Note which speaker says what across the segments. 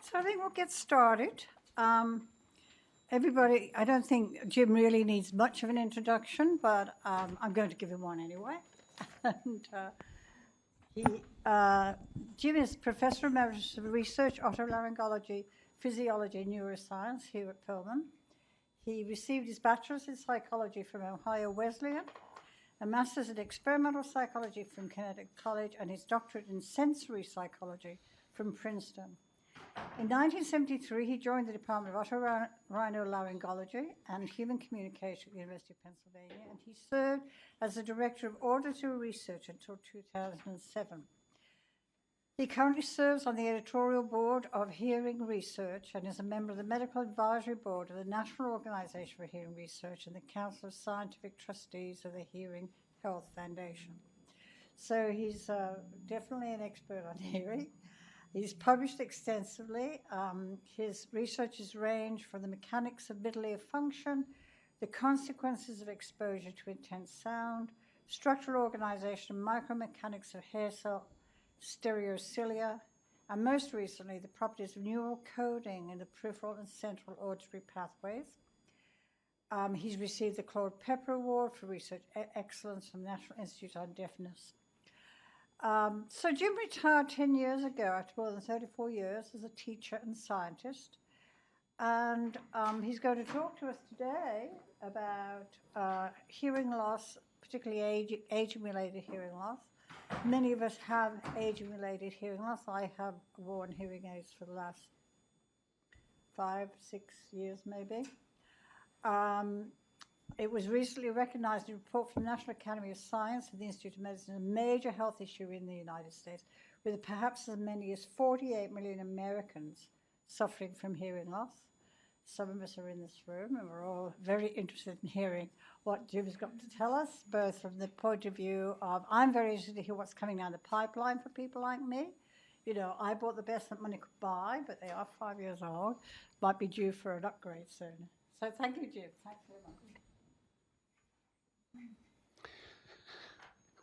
Speaker 1: So I think we'll get started. Everybody, I don't think Jim really needs much of an introduction, but I'm going to give him one anyway. and Jim is Professor Emeritus of Research, Otolaryngology, Physiology, and Neuroscience here at Pullman. He received his bachelor's in psychology from Ohio Wesleyan, a master's in experimental psychology from Connecticut College, and his doctorate in sensory psychology from Princeton. In 1973, he joined the Department of Otorhinolaryngology and Human Communication at the University of Pennsylvania, and he served as the Director of Auditory Research until 2007. He currently serves on the editorial board of Hearing Research and is a member of the Medical Advisory Board of the National Organization for Hearing Research and the Council of Scientific Trustees of the Hearing Health Foundation. So he's definitely an expert on hearing. He's published extensively. His researches range from the mechanics of middle ear function, the consequences of exposure to intense sound, structural organization and micromechanics of hair cell stereocilia, and most recently, the properties of neural coding in the peripheral and central auditory pathways. He's received the Claude Pepper Award for Research Excellence from the National Institute on Deafness. So Jim retired 10 years ago after more than 34 years as a teacher and scientist. And he's going to talk to us today about hearing loss, particularly age-related hearing loss. Many of us have age-related hearing loss. I have worn hearing aids for the last 5, 6 years, maybe. It was recently recognized in a report from the National Academy of Science and the Institute of Medicine as a major health issue in the United States, with perhaps as many as 48 million Americans suffering from hearing loss. Some of us are in this room, and we're all very interested in hearing what Jim's got to tell us, both from the point of view of, I'm very interested to hear what's coming down the pipeline for people like me. You know, I bought the best that money could buy, but they are 5 years old. Might be due for an upgrade soon. So thank you, Jim. Thanks very much.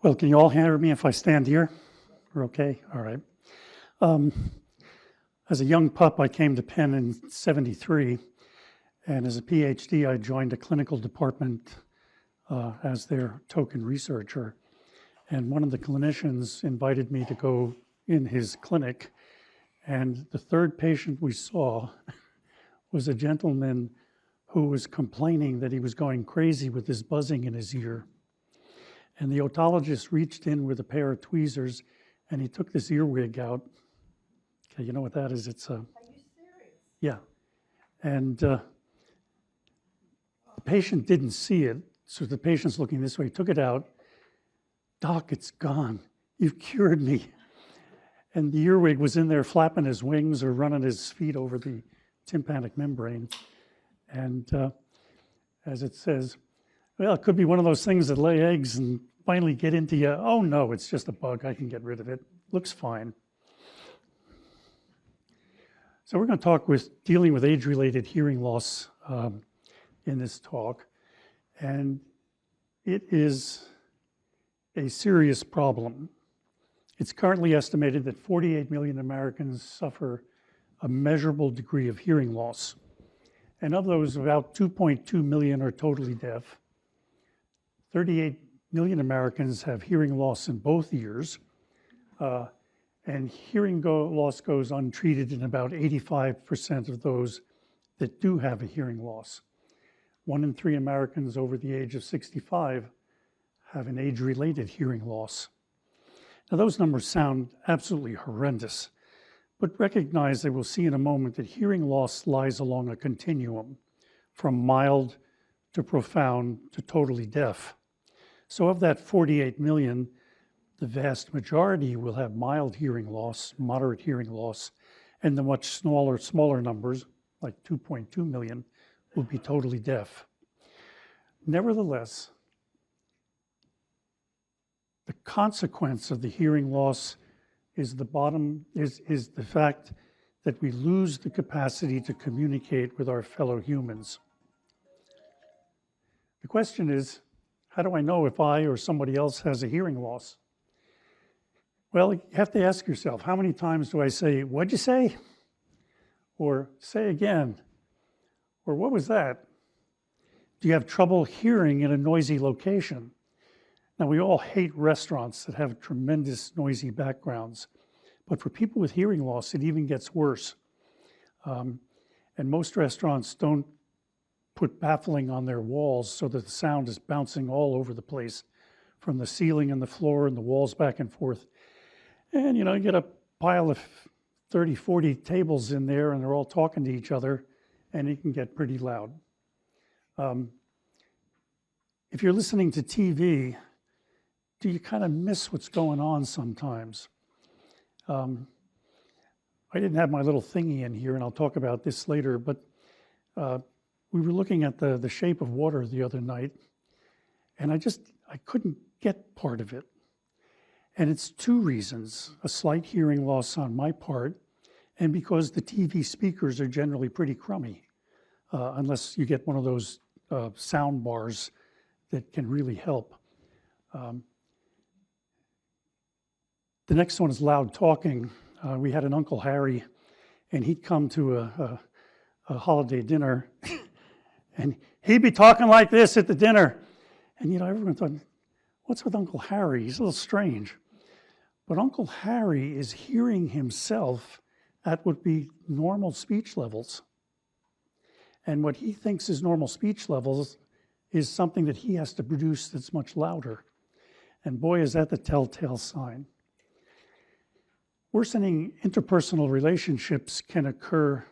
Speaker 2: Well, can you all hear me if I stand here? We're okay? All right. As a young pup, I came to Penn in '73, and as a PhD, I joined a clinical department as their token researcher. And one of the clinicians invited me to go in his clinic, and the third patient we saw was a gentleman who was complaining that he was going crazy with this buzzing in his ear. And the otologist reached in with a pair of tweezers, and he took this earwig out. Okay, you know what that is? It's a... Are
Speaker 1: you serious?
Speaker 2: Yeah. And the patient didn't see it, so the patient's looking this way. He took it out. Doc, it's gone. You've cured me. And the earwig was in there flapping his wings or running his feet over the tympanic membrane. And as it says, well, it could be one of those things that lay eggs and finally get into you. Oh, no, it's just a bug. I can get rid of it. Looks fine. So we're going to talk with dealing with age-related hearing loss in this talk. And it is a serious problem. It's currently estimated that 48 million Americans suffer a measurable degree of hearing loss. And of those, about 2.2 million are totally deaf. 38 million Americans have hearing loss in both ears. And hearing loss goes untreated in about 85% of those that do have a hearing loss. 1 in 3 Americans over the age of 65 have an age-related hearing loss. Now, those numbers sound absolutely horrendous, but recognize that we'll see in a moment that hearing loss lies along a continuum from mild to profound to totally deaf. So of that 48 million, the vast majority will have mild hearing loss, moderate hearing loss, and the much smaller numbers, like 2.2 million, will be totally deaf. Nevertheless, the consequence of the hearing loss is the fact that we lose the capacity to communicate with our fellow humans. The question is, how do I know if I or somebody else has a hearing loss? Well, you have to ask yourself, how many times do I say, "What'd you say?" or say again, or what was that? Do you have trouble hearing in a noisy location? Now, we all hate restaurants that have tremendous noisy backgrounds, but for people with hearing loss, it even gets worse. And most restaurants don't put baffling on their walls so that the sound is bouncing all over the place, from the ceiling and the floor and the walls back and forth. And you get a pile of 30, 40 tables in there and they're all talking to each other, and it can get pretty loud. If you're listening to TV, do you kind of miss what's going on sometimes? I didn't have my little thingy in here, and I'll talk about this later, but we were looking at the shape of water the other night, and I couldn't get part of it. And it's two reasons: a slight hearing loss on my part, and because the TV speakers are generally pretty crummy, unless you get one of those sound bars that can really help. The next one is loud talking. We had an Uncle Harry, and he'd come to a holiday dinner, and he'd be talking like this at the dinner. And everyone thought, what's with Uncle Harry? He's a little strange. But Uncle Harry is hearing himself at what would be normal speech levels. And what he thinks is normal speech levels is something that he has to produce that's much louder. And boy, is that the telltale sign. Worsening interpersonal relationships can occur,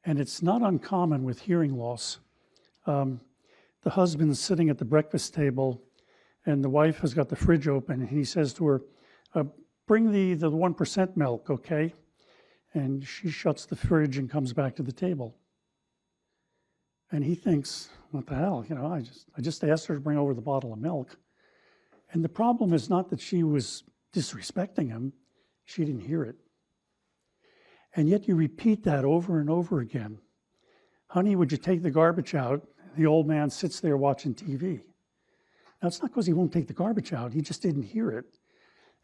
Speaker 2: and it's not uncommon with hearing loss. The husband's sitting at the breakfast table, and the wife has got the fridge open, and he says to her, bring the 1% milk, okay? And she shuts the fridge and comes back to the table. And he thinks, what the hell? I just asked her to bring over the bottle of milk. And the problem is not that she was disrespecting him, she didn't hear it. And yet you repeat that over and over again. Honey, would you take the garbage out? The old man sits there watching TV. Now, it's not because he won't take the garbage out, he just didn't hear it.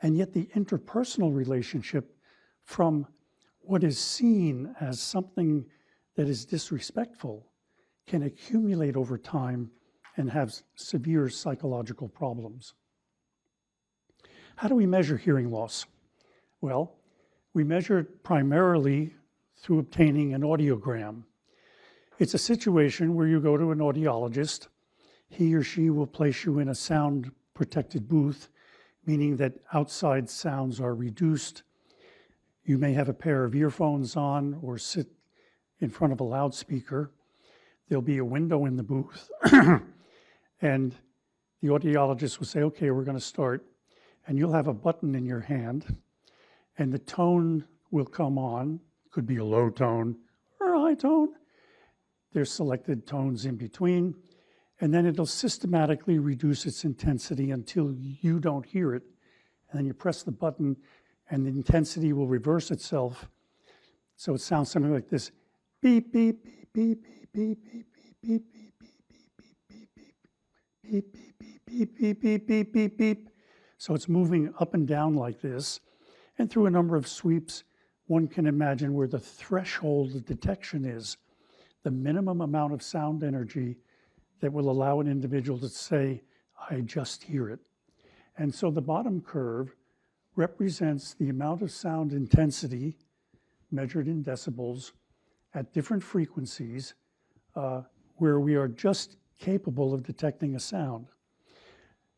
Speaker 2: And yet the interpersonal relationship, from what is seen as something that is disrespectful, can accumulate over time and have severe psychological problems. How do we measure hearing loss? Well, we measure it primarily through obtaining an audiogram. It's a situation where you go to an audiologist. He or she will place you in a sound-protected booth, meaning that outside sounds are reduced. You may have a pair of earphones on or sit in front of a loudspeaker. There'll be a window in the booth, and the audiologist will say, okay, we're going to start. And you'll have a button in your hand, and the tone will come on. It could be a low tone or a high tone. There's selected tones in between, and then it'll systematically reduce its intensity until you don't hear it. And then you press the button, and the intensity will reverse itself. So it sounds something like this: beep, beep, beep, beep, beep, beep, beep, beep, beep, beep, beep, beep, beep, beep, beep, beep, beep, beep, beep. So it's moving up and down like this. And through a number of sweeps, one can imagine where the threshold of detection is, the minimum amount of sound energy that will allow an individual to say, I just hear it. And so the bottom curve represents the amount of sound intensity measured in decibels at different frequencies where we are just capable of detecting a sound.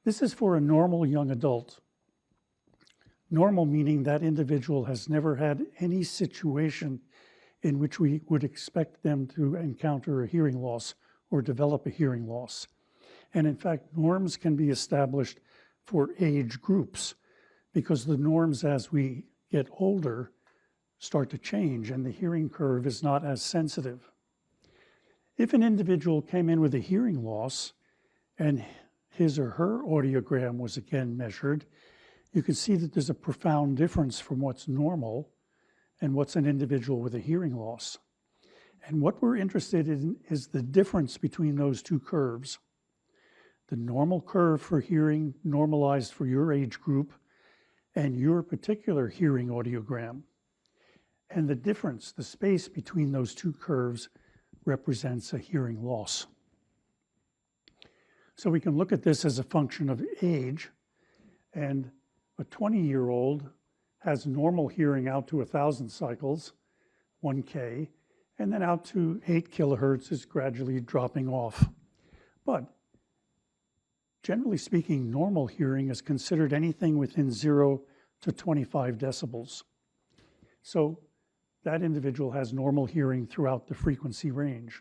Speaker 2: This is for a normal young adult. Normal meaning that individual has never had any situation in which we would expect them to encounter a hearing loss or develop a hearing loss. And in fact, norms can be established for age groups because the norms as we get older start to change and the hearing curve is not as sensitive. If an individual came in with a hearing loss and his or her audiogram was again measured, you can see that there's a profound difference from what's normal and what's an individual with a hearing loss. And what we're interested in is the difference between those two curves. The normal curve for hearing normalized for your age group and your particular hearing audiogram. And the difference, the space between those two curves, represents a hearing loss. So we can look at this as a function of age, and a 20-year-old has normal hearing out to 1,000 cycles, 1K, and then out to 8 kilohertz is gradually dropping off. But generally speaking, normal hearing is considered anything within 0 to 25 decibels. So that individual has normal hearing throughout the frequency range.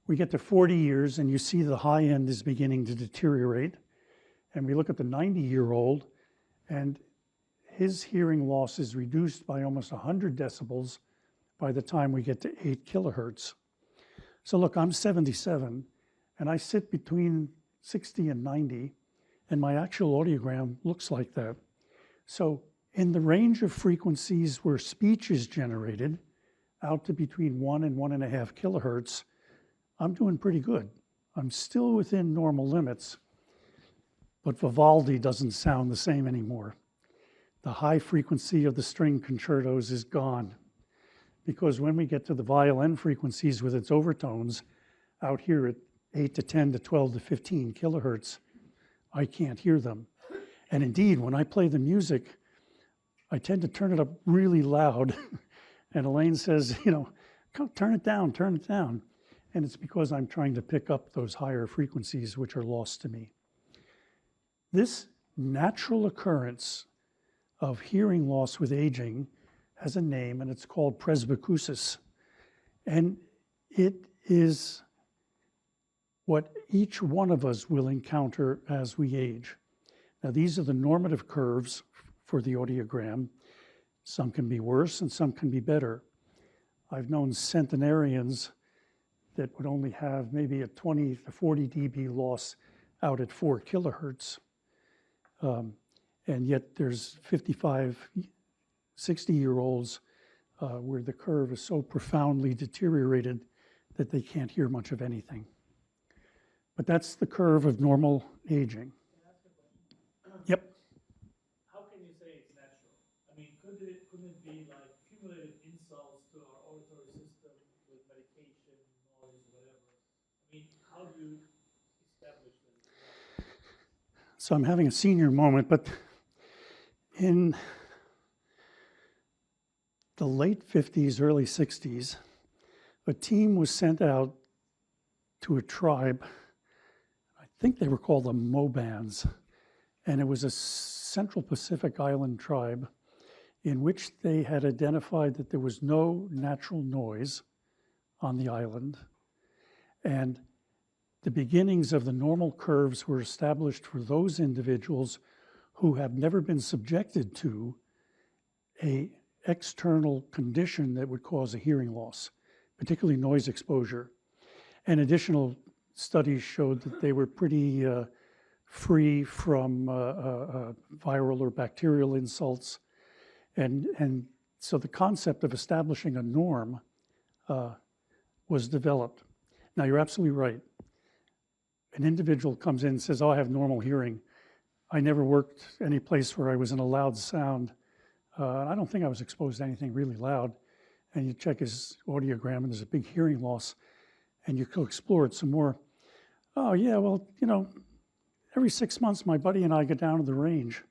Speaker 2: We get to 40 years and you see the high end is beginning to deteriorate. And we look at the 90-year-old and his hearing loss is reduced by almost 100 decibels by the time we get to 8 kilohertz. So look, I'm 77 and I sit between 60 and 90 and my actual audiogram looks like that. So in the range of frequencies where speech is generated, out to between 1 and 1.5 kilohertz, I'm doing pretty good. I'm still within normal limits, but Vivaldi doesn't sound the same anymore. The high frequency of the string concertos is gone, because when we get to the violin frequencies with its overtones, out here at 8 to 10 to 12 to 15 kilohertz, I can't hear them. And indeed, when I play the music, I tend to turn it up really loud. And Elaine says, you know, turn it down, turn it down. And it's because I'm trying to pick up those higher frequencies which are lost to me. This natural occurrence of hearing loss with aging has a name, and it's called presbycusis. And it is what each one of us will encounter as we age. Now, these are the normative curves for the audiogram. Some can be worse and some can be better. I've known centenarians that would only have maybe a 20 to 40 dB loss out at 4 kilohertz. And yet there's 55, 60-year-olds where the curve is so profoundly deteriorated that they can't hear much of anything. But that's the curve of normal aging. Yep.
Speaker 3: How can you say it's natural? I mean, couldn't it be like cumulative insults to our auditory system with medication, noise, whatever? I mean, how do you establish that?
Speaker 2: So I'm having a senior moment, but in the late 50s, early 60s, a team was sent out to a tribe. I think they were called the Mobans, and it was a Central Pacific Island tribe in which they had identified that there was no natural noise on the island, and the beginnings of the normal curves were established for those individuals who have never been subjected to an external condition that would cause a hearing loss, particularly noise exposure. And additional studies showed that they were pretty free from viral or bacterial insults. And so the concept of establishing a norm was developed. Now, you're absolutely right. An individual comes in and says, oh, I have normal hearing. I never worked any place where I was in a loud sound. I don't think I was exposed to anything really loud. And you check his audiogram and there's a big hearing loss. And you go explore it some more. Oh, yeah, well, you know, every 6 months, my buddy and I go down to the range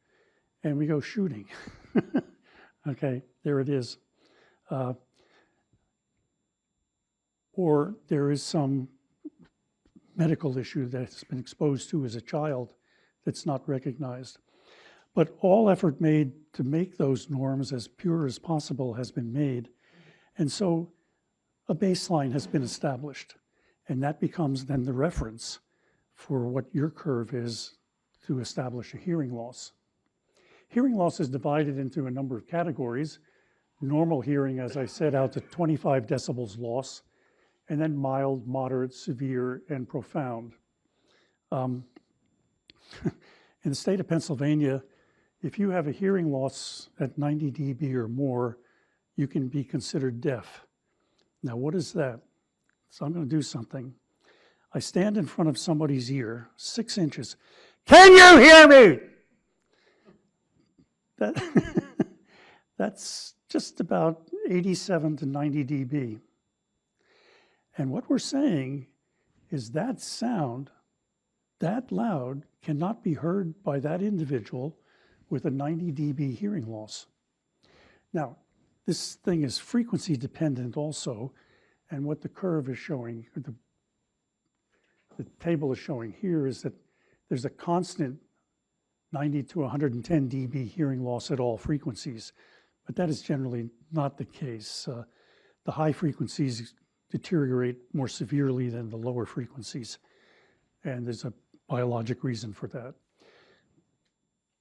Speaker 2: and we go shooting. Okay, there it is. Or there is some medical issue that's been exposed to as a child that's not recognized. But all effort made to make those norms as pure as possible has been made. And so a baseline has been established. And that becomes then the reference for what your curve is to establish a hearing loss. Hearing loss is divided into a number of categories. Normal hearing, as I said, out to 25 decibels loss, and then mild, moderate, severe, and profound. In the state of Pennsylvania, if you have a hearing loss at 90 dB or more, you can be considered deaf. Now, what is that? So I'm going to do something. I stand in front of somebody's ear, 6 inches. Can you hear me? That's just about 87 to 90 dB. And what we're saying is that sound, that loud, cannot be heard by that individual with a 90 dB hearing loss. Now, this thing is frequency dependent also, and what the curve is showing, or the table is showing here, is that there's a constant 90 to 110 dB hearing loss at all frequencies, but that is generally not the case. The high frequencies deteriorate more severely than the lower frequencies, and there's a biologic reason for that.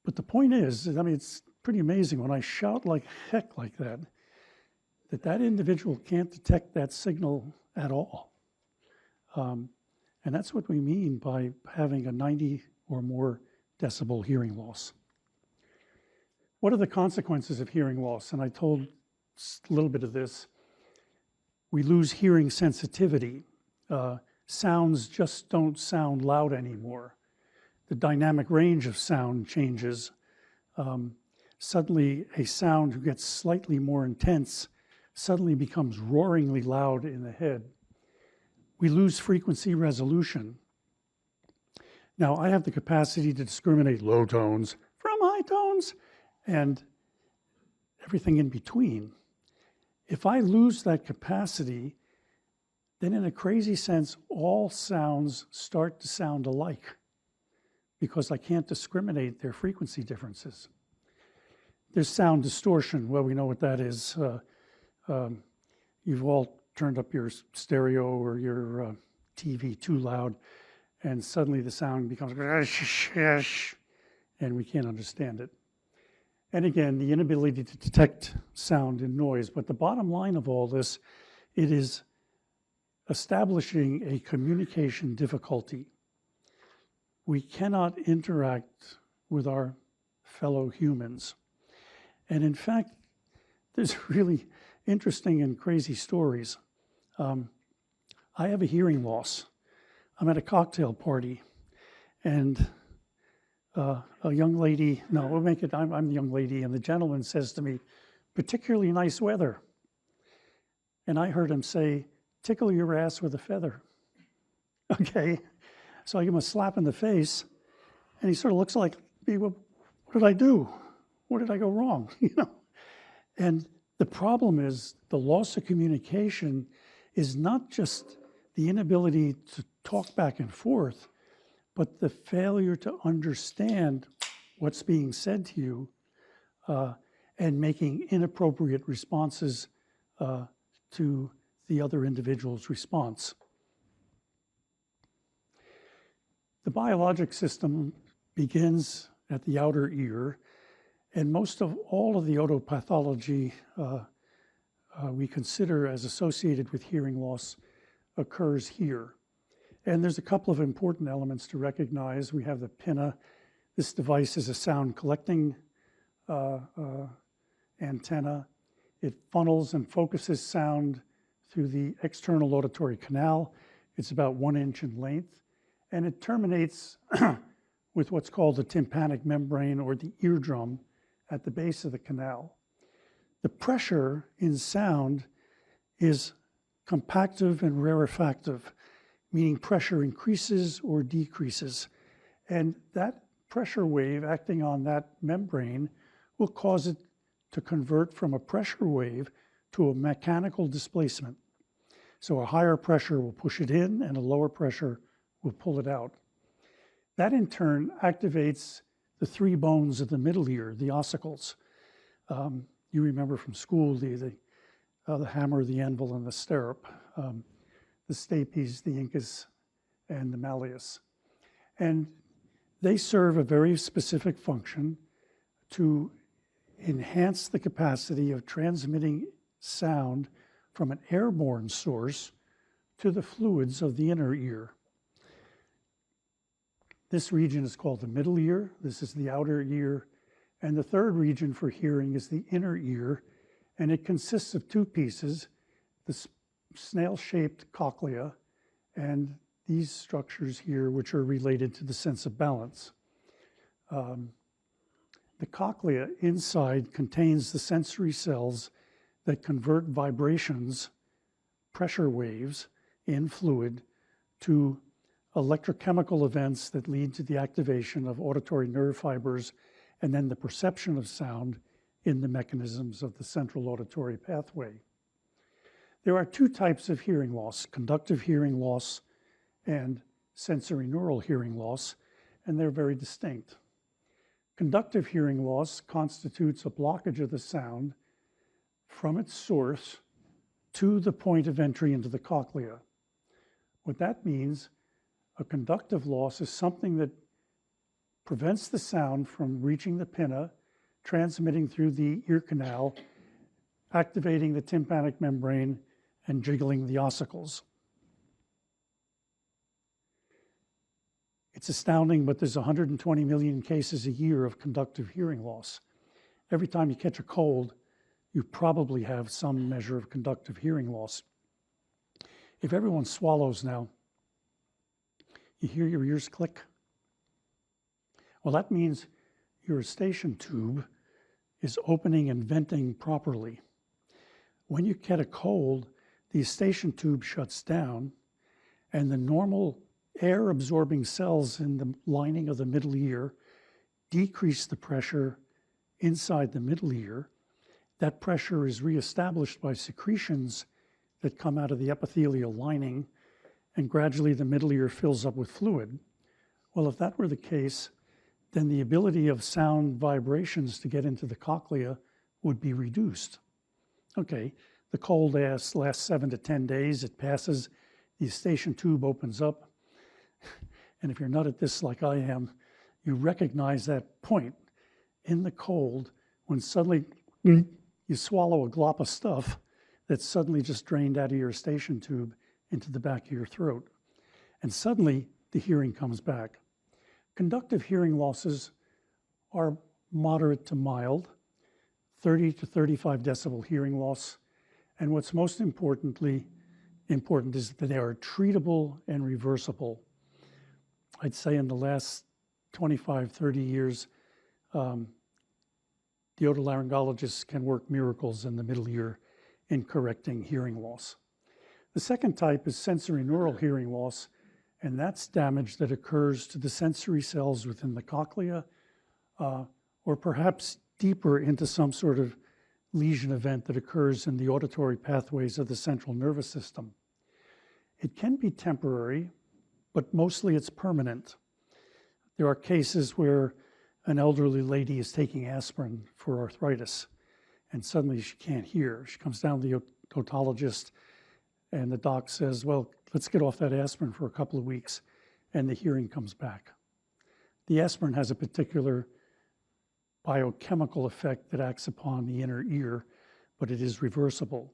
Speaker 2: But the point is, I mean, it's pretty amazing when I shout like heck like that, that individual can't detect that signal at all. And that's what we mean by having a 90 or more decibel hearing loss. What are the consequences of hearing loss? And I told a little bit of this. We lose hearing sensitivity. Sounds just don't sound loud anymore. The dynamic range of sound changes. Suddenly, a sound that gets slightly more intense suddenly becomes roaringly loud in the head. We lose frequency resolution. Now, I have the capacity to discriminate low tones from high tones and everything in between. If I lose that capacity, then in a crazy sense, all sounds start to sound alike because I can't discriminate their frequency differences. There's sound distortion. Well, we know what that is. You've all turned up your stereo or your TV too loud, and suddenly the sound becomes and we can't understand it. And again, the inability to detect sound and noise. But the bottom line of all this, it is establishing a communication difficulty. We cannot interact with our fellow humans. And in fact, there's really interesting and crazy stories. I have a hearing loss. I'm at a cocktail party, and a young lady, no, we'll make it, I'm the young lady, and the gentleman says to me, particularly nice weather. And I heard him say, tickle your ass with a feather. Okay, so I give him a slap in the face, and he sort of looks like, well, what did I do? What did I go wrong? You know? And the problem is the loss of communication is not just the inability to talk back and forth, but the failure to understand what's being said to you and making inappropriate responses to the other individual's response. The biologic system begins at the outer ear, and most of all of the otopathology we consider as associated with hearing loss occurs here. And there's a couple of important elements to recognize. We have the pinna. This device is a sound collecting antenna. It funnels and focuses sound through the external auditory canal. It's about 1 inch in length, and it terminates with what's called the tympanic membrane or the eardrum at the base of the canal. The pressure in sound is compactive and rarefactive, meaning pressure increases or decreases. And that pressure wave acting on that membrane will cause it to convert from a pressure wave to a mechanical displacement. So a higher pressure will push it in and a lower pressure will pull it out. That in turn activates the 3 bones of the middle ear, the ossicles. You remember from school the hammer, the anvil, and the stirrup, the stapes, the incus, and the malleus. And they serve a very specific function to enhance the capacity of transmitting sound from an airborne source to the fluids of the inner ear. This region is called the middle ear. This is the outer ear. And the third region for hearing is the inner ear. And it consists of 2 pieces, the snail-shaped cochlea and these structures here, which are related to the sense of balance. The cochlea inside contains the sensory cells that convert vibrations, pressure waves in fluid, to electrochemical events that lead to the activation of auditory nerve fibers and then the perception of sound in the mechanisms of the central auditory pathway. There are two types of hearing loss: conductive hearing loss and sensory neural hearing loss, and they're very distinct. Conductive hearing loss constitutes a blockage of the sound from its source to the point of entry into the cochlea. What that means, a conductive loss is something that prevents the sound from reaching the pinna, transmitting through the ear canal, activating the tympanic membrane, and jiggling the ossicles. It's astounding, but there's 120 million cases a year of conductive hearing loss. Every time you catch a cold, you probably have some measure of conductive hearing loss. If everyone swallows now, you hear your ears click? Well, that means your eustachian tube is opening and venting properly. When you get a cold, the eustachian tube shuts down, and the normal air-absorbing cells in the lining of the middle ear decrease the pressure inside the middle ear. That pressure is reestablished by secretions that come out of the epithelial lining, and gradually the middle ear fills up with fluid. Well, if that were the case, then the ability of sound vibrations to get into the cochlea would be reduced. Okay, the cold lasts 7 to 10 days, it passes, the eustachian tube opens up, and if you're not at this like I am, you recognize that point in the cold when suddenly you swallow a glop of stuff that's suddenly just drained out of your eustachian tube into the back of your throat. And suddenly the hearing comes back. Conductive hearing losses are moderate to mild, 30 to 35 decibel hearing loss. And what's most important is that they are treatable and reversible. I'd say in the last 25, 30 years, the otolaryngologists can work miracles in the middle ear in correcting hearing loss. The second type is sensory neural hearing loss, and that's damage that occurs to the sensory cells within the cochlea, or perhaps deeper into some sort of lesion event that occurs in the auditory pathways of the central nervous system. It can be temporary, but mostly it's permanent. There are cases where an elderly lady is taking aspirin for arthritis, and suddenly she can't hear. She comes down to the otologist, and the doc says, well, let's get off that aspirin for a couple of weeks, and the hearing comes back. The aspirin has a particular biochemical effect that acts upon the inner ear, but it is reversible.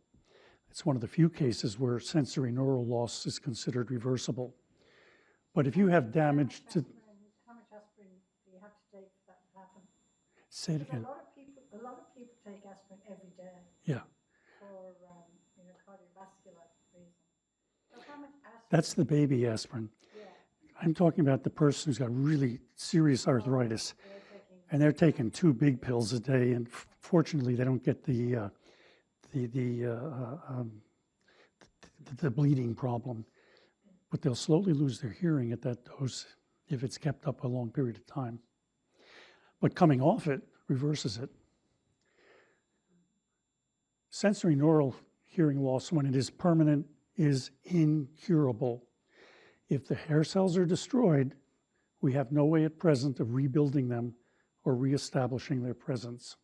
Speaker 2: It's one of the few cases where sensory neural loss is considered reversible. But if you have damage to...
Speaker 1: How much aspirin do you have to take for that to happen?
Speaker 2: Say it again.
Speaker 1: A lot of people take aspirin every day.
Speaker 2: Yeah.
Speaker 1: For cardiovascular reasons. So how much aspirin?
Speaker 2: That's the baby aspirin.
Speaker 1: Yeah.
Speaker 2: I'm talking about the person who's got really serious arthritis, and they're taking 2 big pills a day, and fortunately they don't get the bleeding problem. But they'll slowly lose their hearing at that dose if it's kept up a long period of time. But coming off it reverses it. Sensory neural hearing loss, when it is permanent, is incurable. If the hair cells are destroyed, we have no way at present of rebuilding them or reestablishing their presence.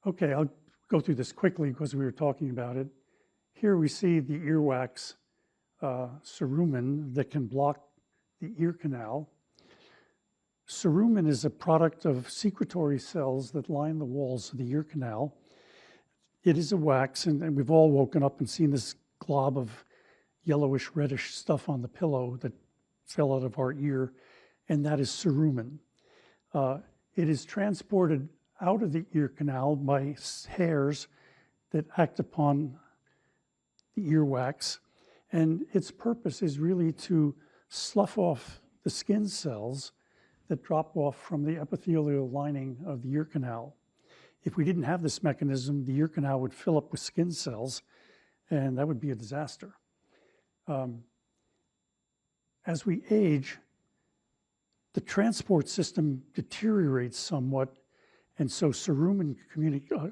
Speaker 2: Okay, I'll go through this quickly because we were talking about it. Here we see the earwax cerumen that can block the ear canal. Cerumen is a product of secretory cells that line the walls of the ear canal. It is a wax, and we've all woken up and seen this glob of yellowish, reddish stuff on the pillow that fell out of our ear, and that is cerumen. It is transported out of the ear canal by hairs that act upon the earwax, and its purpose is really to slough off the skin cells that drop off from the epithelial lining of the ear canal. If we didn't have this mechanism, the ear canal would fill up with skin cells, and that would be a disaster. As we age, the transport system deteriorates somewhat, and so cerumen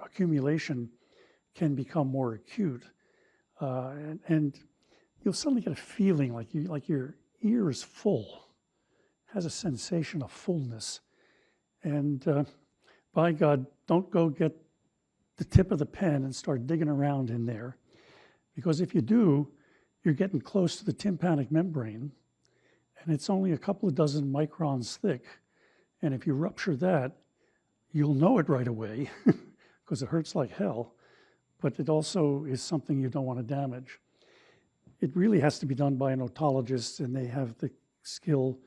Speaker 2: accumulation can become more acute. And you'll suddenly get a feeling like your ear is full, has a sensation of fullness. And by God, don't go get the tip of the pen and start digging around in there, because if you do, you're getting close to the tympanic membrane, and it's only a couple of dozen microns thick. And if you rupture that, you'll know it right away because it hurts like hell, but it also is something you don't want to damage. It really has to be done by an otologist, and they have the skill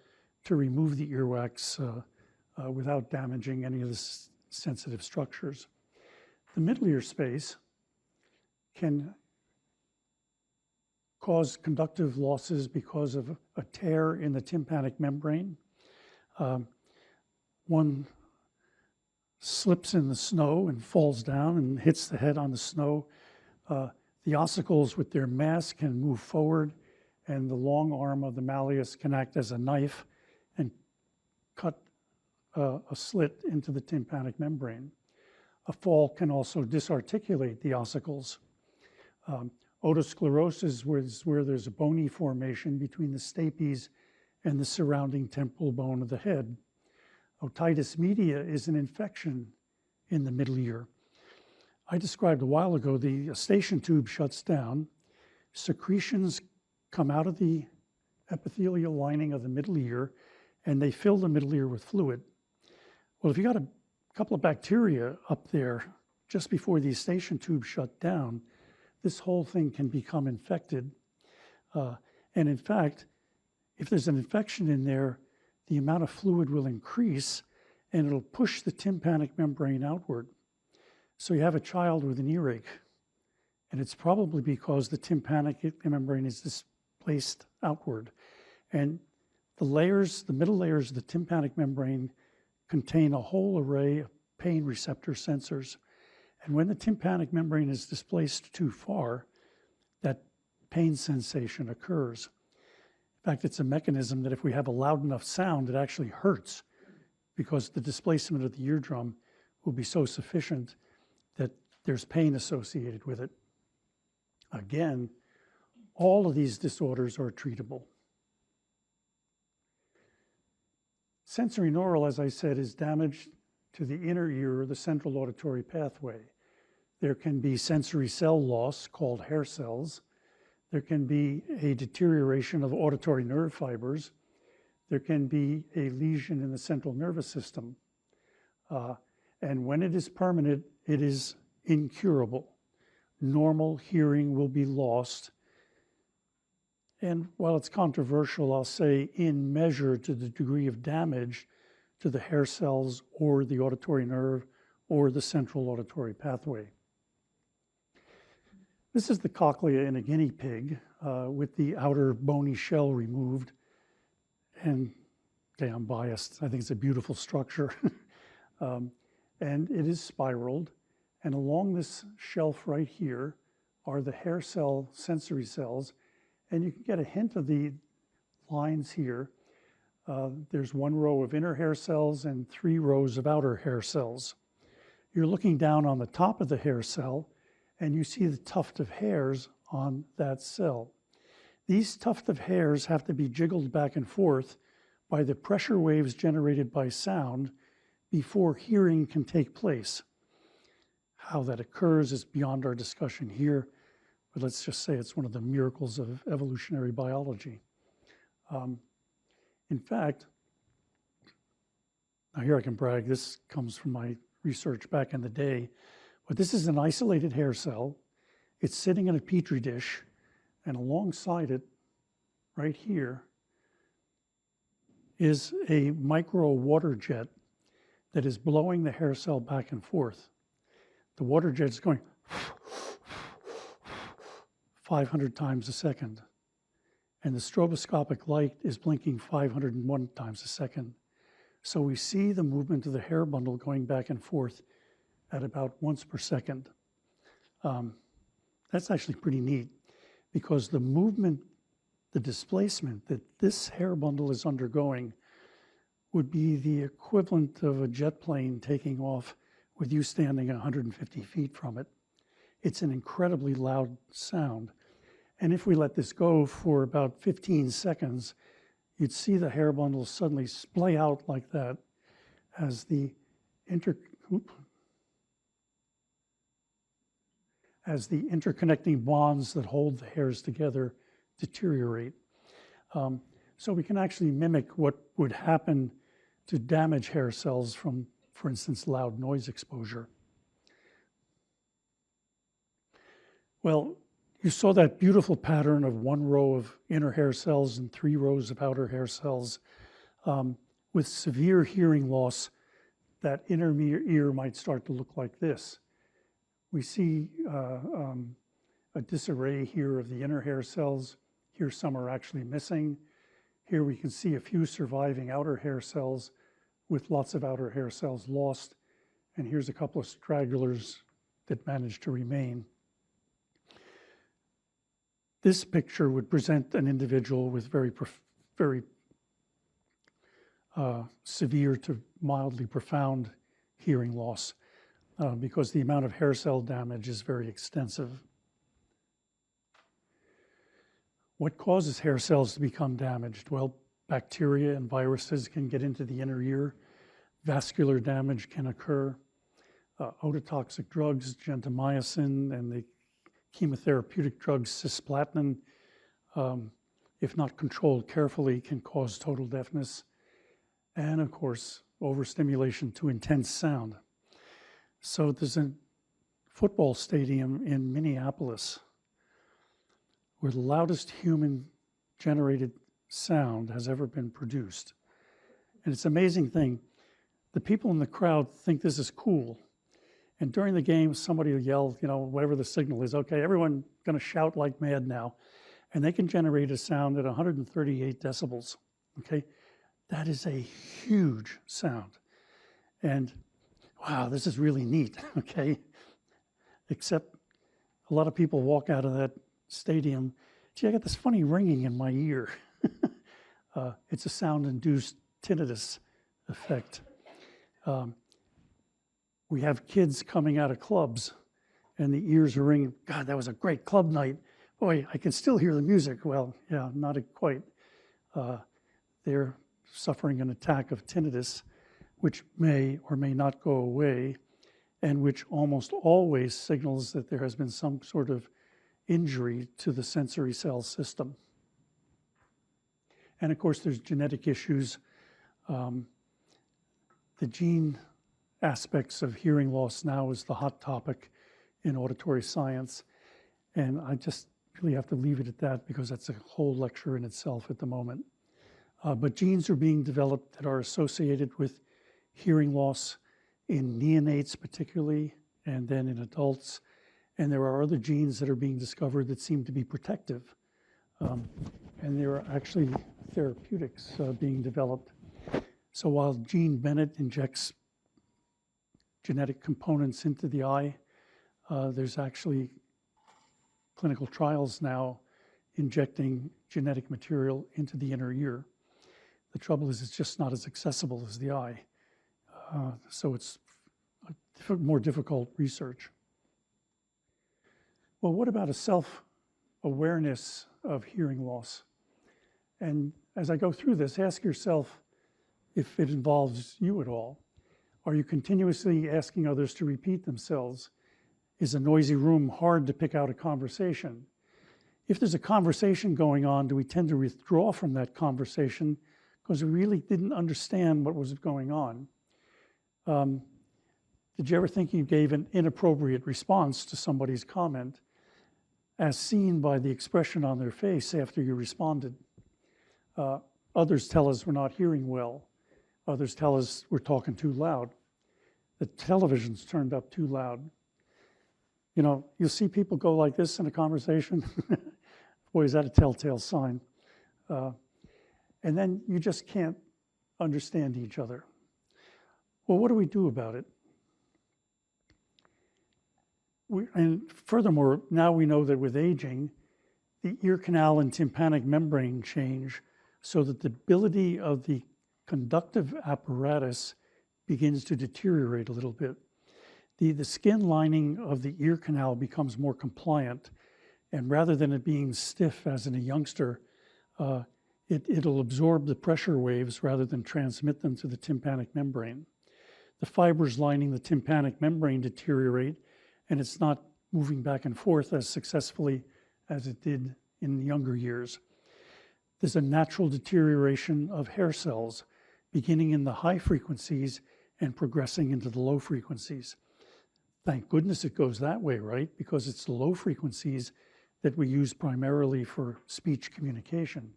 Speaker 2: to remove the earwax without damaging any of the sensitive structures. The middle ear space can cause conductive losses because of a tear in the tympanic membrane. One slips in the snow and falls down and hits the head on the snow. The ossicles with their mass can move forward, and the long arm of the malleus can act as a knife and cut a slit into the tympanic membrane. A fall can also disarticulate the ossicles. Otosclerosis is where there's a bony formation between the stapes and the surrounding temporal bone of the head. Otitis media is an infection in the middle ear. I described a while ago, the eustachian tube shuts down, secretions come out of the epithelial lining of the middle ear, and they fill the middle ear with fluid. Well, if you got a couple of bacteria up there just before the eustachian tube shut down, this whole thing can become infected. And in fact, if there's an infection in there, the amount of fluid will increase, and it'll push the tympanic membrane outward. So you have a child with an earache, and it's probably because the tympanic membrane is displaced outward. And the middle layers of the tympanic membrane contain a whole array of pain receptor sensors. And when the tympanic membrane is displaced too far, that pain sensation occurs. In fact, it's a mechanism that if we have a loud enough sound, it actually hurts, because the displacement of the eardrum will be so sufficient that there's pain associated with it. Again, all of these disorders are treatable. Sensorineural, as I said, is damage to the inner ear or the central auditory pathway. There can be sensory cell loss called hair cells. There can be a deterioration of auditory nerve fibers. There can be a lesion in the central nervous system. And when it is permanent, it is incurable. Normal hearing will be lost. And while it's controversial, I'll say in measure to the degree of damage to the hair cells or the auditory nerve or the central auditory pathway. This is the cochlea in a guinea pig with the outer bony shell removed. And okay, I'm biased. I think it's a beautiful structure. And it is spiraled. And along this shelf right here are the hair cell sensory cells. And you can get a hint of the lines here. There's one row of inner hair cells and 3 rows of outer hair cells. You're looking down on the top of the hair cell, and you see the tuft of hairs on that cell. These tuft of hairs have to be jiggled back and forth by the pressure waves generated by sound before hearing can take place. How that occurs is beyond our discussion here, but let's just say it's one of the miracles of evolutionary biology. In fact, now here I can brag, this comes from my research back in the day, but this is an isolated hair cell. It's sitting in a petri dish, and alongside it, right here, is a micro water jet that is blowing the hair cell back and forth. The water jet is going 500 times a second, and the stroboscopic light is blinking 501 times a second. So we see the movement of the hair bundle going back and forth at about once per second. That's actually pretty neat because the movement, the displacement that this hair bundle is undergoing would be the equivalent of a jet plane taking off with you standing 150 feet from it. It's an incredibly loud sound. And if we let this go for about 15 seconds, you'd see the hair bundle suddenly splay out like that as the interconnecting bonds that hold the hairs together deteriorate. So we can actually mimic what would happen to damage hair cells from, for instance, loud noise exposure. Well, you saw that beautiful pattern of one row of inner hair cells and 3 rows of outer hair cells. With severe hearing loss, that inner ear might start to look like this. We see a disarray here of the inner hair cells. Here some are actually missing. Here we can see a few surviving outer hair cells with lots of outer hair cells lost. And here's a couple of stragglers that managed to remain. This picture would present an individual with very severe to mildly profound hearing loss because the amount of hair cell damage is very extensive. What causes hair cells to become damaged? Well, bacteria and viruses can get into the inner ear. Vascular damage can occur. Ototoxic drugs, gentamicin, and the chemotherapeutic drug cisplatin, if not controlled carefully, can cause total deafness. And of course, overstimulation to intense sound. So there's a football stadium in Minneapolis where the loudest human-generated sound has ever been produced. And it's an amazing thing. The people in the crowd think this is cool. And during the game, somebody will yell, you know, whatever the signal is, okay, everyone gonna shout like mad now. And they can generate a sound at 138 decibels, okay? That is a huge sound. And wow, this is really neat, okay? Except a lot of people walk out of that stadium, gee, I got this funny ringing in my ear. It's a sound-induced tinnitus effect. We have kids coming out of clubs and the ears are ringing. God, that was a great club night. Boy, I can still hear the music. Well, yeah, not quite. They're suffering an attack of tinnitus, which may or may not go away, and which almost always signals that there has been some sort of injury to the sensory cell system. And of course, there's genetic issues. The gene aspects of hearing loss now is the hot topic in auditory science. And I just really have to leave it at that because that's a whole lecture in itself at the moment. But genes are being developed that are associated with hearing loss in neonates particularly, and then in adults. And there are other genes that are being discovered that seem to be protective. And there are actually therapeutics being developed. So while Gene Bennett injects genetic components into the eye, there's actually clinical trials now injecting genetic material into the inner ear. The trouble is it's just not as accessible as the eye. So it's a more difficult research. Well, what about a self-awareness of hearing loss? And as I go through this, ask yourself if it involves you at all. Are you continuously asking others to repeat themselves? Is a noisy room hard to pick out a conversation? If there's a conversation going on, do we tend to withdraw from that conversation because we really didn't understand what was going on? Did you ever think you gave an inappropriate response to somebody's comment as seen by the expression on their face after you responded? Others tell us we're not hearing well. Others tell us we're talking too loud. The television's turned up too loud. You know, you'll see people go like this in a conversation. Boy, is that a telltale sign. And then you just can't understand each other. Well, what do we do about it? And furthermore, now we know that with aging, the ear canal and tympanic membrane change so that the ability of the conductive apparatus begins to deteriorate a little bit. The skin lining of the ear canal becomes more compliant, and rather than it being stiff as in a youngster, it'll absorb the pressure waves rather than transmit them to the tympanic membrane. The fibers lining the tympanic membrane deteriorate, and it's not moving back and forth as successfully as it did in younger years. There's a natural deterioration of hair cells, beginning in the high frequencies and progressing into the low frequencies. Thank goodness it goes that way, right? Because it's the low frequencies that we use primarily for speech communication.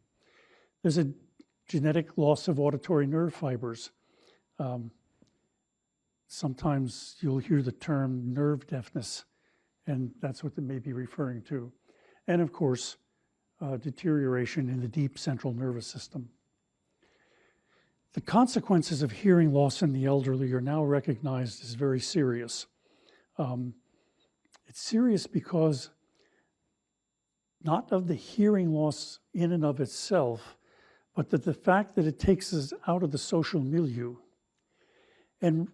Speaker 2: There's a genetic loss of auditory nerve fibers. Sometimes you'll hear the term nerve deafness, and that's what they may be referring to. And of course, deterioration in the deep central nervous system. The consequences of hearing loss in the elderly are now recognized as very serious. It's serious because not of the hearing loss in and of itself, but that the fact that it takes us out of the social milieu. And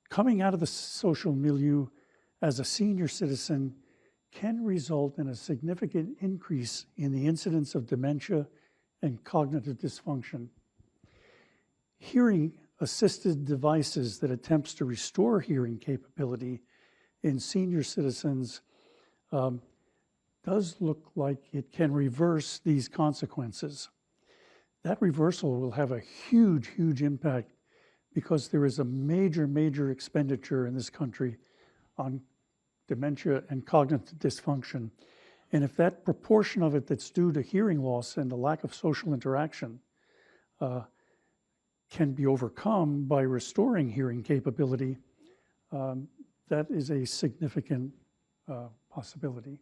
Speaker 2: coming out of the social milieu as a senior citizen can result in a significant increase in the incidence of dementia and cognitive dysfunction. Hearing-assisted devices that attempts to restore hearing capability in senior citizens does look like it can reverse these consequences. That reversal will have a huge, huge impact because there is a major, major expenditure in this country on dementia and cognitive dysfunction. And if that proportion of it that's due to hearing loss and the lack of social interaction can be overcome by restoring hearing capability, that is a significant possibility.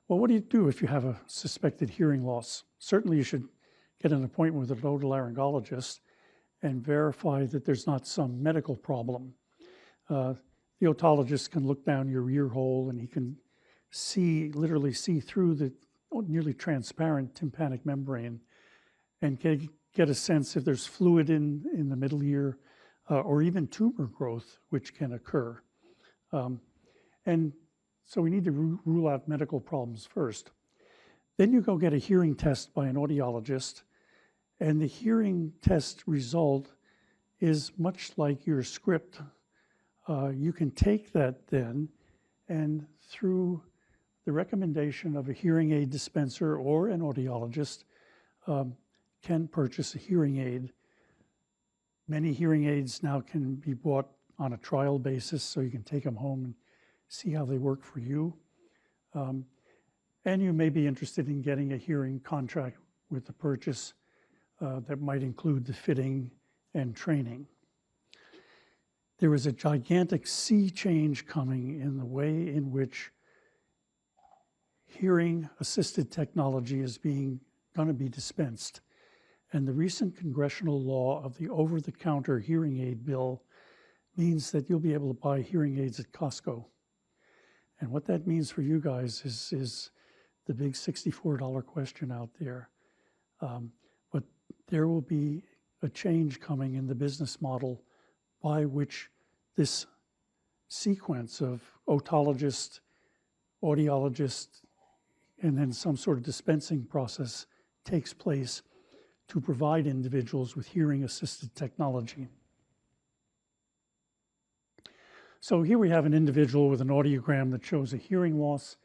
Speaker 2: Well, what do you do if you have a suspected hearing loss? Certainly you should get an appointment with an otolaryngologist and verify that there's not some medical problem. The otologist can look down your ear hole and he can literally see through the nearly transparent tympanic membrane and get a sense if there's fluid in the middle ear or even tumor growth, which can occur. And so we need to rule out medical problems first. Then you go get a hearing test by an audiologist, and the hearing test result is much like your script. You can take that then, and through the recommendation of a hearing aid dispenser or an audiologist, can purchase a hearing aid. Many hearing aids now can be bought on a trial basis, so you can take them home and see how they work for you. And you may be interested in getting a hearing contract with the purchase that might include the fitting and training. There is a gigantic sea change coming in the way in which hearing-assisted technology is going to be dispensed. And the recent congressional law of the over-the-counter hearing aid bill means that you'll be able to buy hearing aids at Costco. And what that means for you guys is the big $64 question out there. But there will be a change coming in the business model by which this sequence of otologist, audiologist, and then some sort of dispensing process takes place to provide individuals with hearing-assisted technology. So here we have an individual with an audiogram that shows a hearing loss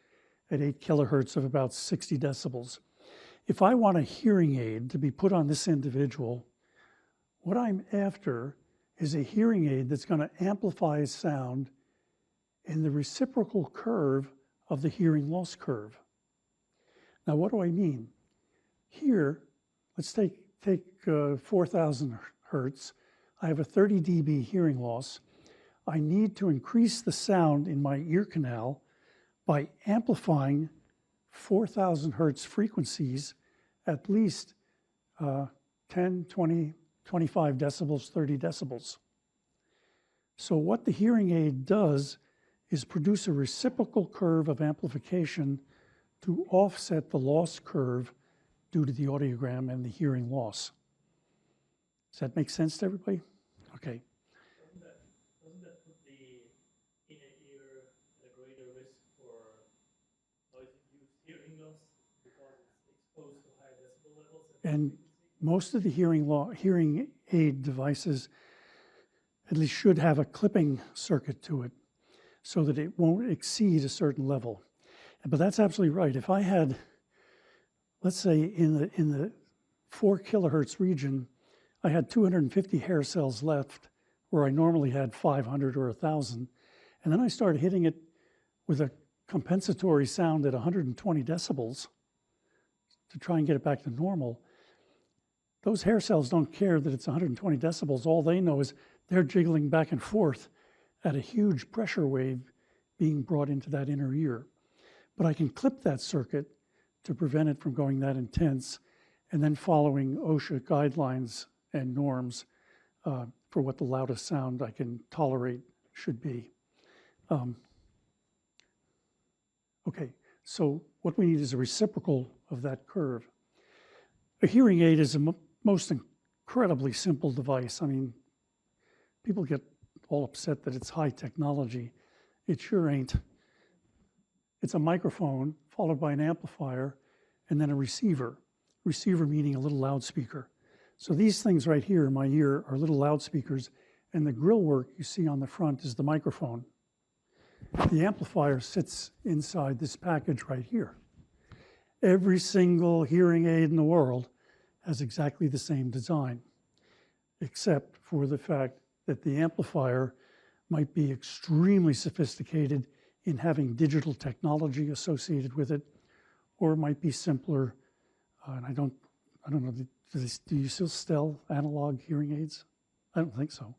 Speaker 2: at 8 kilohertz of about 60 decibels. If I want a hearing aid to be put on this individual, what I'm after is a hearing aid that's going to amplify sound in the reciprocal curve of the hearing loss curve. Now, what do I mean? Here, let's take 4,000 hertz. I have a 30 dB hearing loss. I need to increase the sound in my ear canal by amplifying 4,000 hertz frequencies at least 10, 20, 25 decibels, 30 decibels. So what the hearing aid does is produce a reciprocal curve of amplification to offset the loss curve due to the audiogram and the hearing loss. Does that make sense to everybody? Okay.
Speaker 3: Doesn't that put the inner ear at a greater risk for noise-induced hearing loss because it's exposed to high decibel levels
Speaker 2: And most of the hearing aid devices at least should have a clipping circuit to it so that it won't exceed a certain level. But that's absolutely right. If I had, let's say in the 4 kilohertz region, I had 250 hair cells left where I normally had 500 or 1,000. And then I started hitting it with a compensatory sound at 120 decibels to try and get it back to normal. Those hair cells don't care that it's 120 decibels. All they know is they're jiggling back and forth at a huge pressure wave being brought into that inner ear. But I can clip that circuit to prevent it from going that intense, and then following OSHA guidelines and norms for what the loudest sound I can tolerate should be. Okay, so what we need is a reciprocal of that curve. A hearing aid is a most incredibly simple device. I mean, people get all upset that it's high technology. It sure ain't. It's a microphone followed by an amplifier and then a receiver. Receiver meaning a little loudspeaker. So these things right here in my ear are little loudspeakers, and the grill work you see on the front is the microphone. The amplifier sits inside this package right here. Every single hearing aid in the world has exactly the same design, except for the fact that the amplifier might be extremely sophisticated in having digital technology associated with it, or it might be simpler. And I don't know, do you still sell analog hearing aids? I don't think so.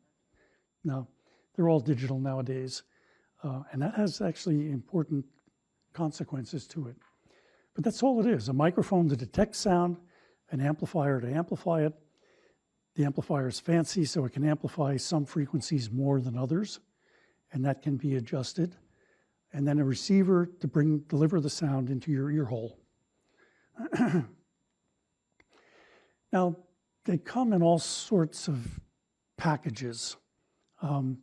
Speaker 2: No, they're all digital nowadays. And that has actually important consequences to it. But that's all it is, a microphone to detect sound, an amplifier to amplify it. The amplifier is fancy, so it can amplify some frequencies more than others, and that can be adjusted. And then a receiver to deliver the sound into your ear hole. Now, they come in all sorts of packages. And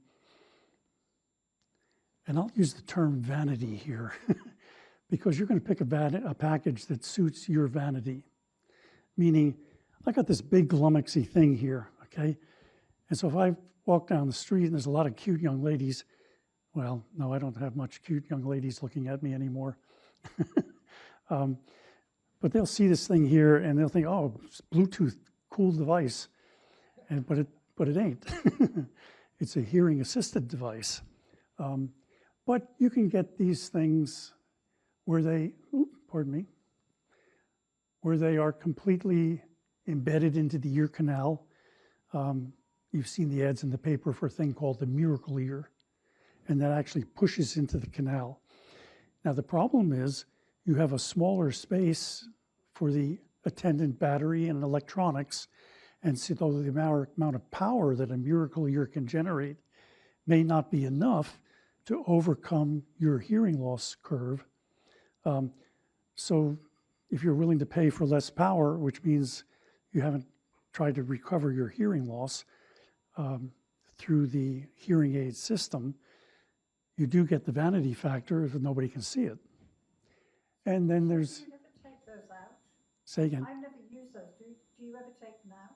Speaker 2: I'll use the term vanity here because you're going to pick a package that suits your vanity. Meaning, I got this big lummoxy thing here, okay? And so if I walk down the street and there's a lot of cute young ladies, well, no, I don't have much cute young ladies looking at me anymore. But they'll see this thing here and they'll think, oh, it's a Bluetooth, cool device. But it ain't. It's a hearing assisted device. But you can get these things where where they are completely embedded into the ear canal. You've seen the ads in the paper for a thing called the miracle ear, and that actually pushes into the canal. Now the problem is you have a smaller space for the attendant battery and electronics, and so the amount of power that a miracle ear can generate may not be enough to overcome your hearing loss curve. So if you're willing to pay for less power, which means you haven't tried to recover your hearing loss through the hearing aid system, you do get the vanity factor if nobody can see it. And then there's...
Speaker 1: Do you ever take those out?
Speaker 2: Say again.
Speaker 1: I've never used those. Do you ever take them out?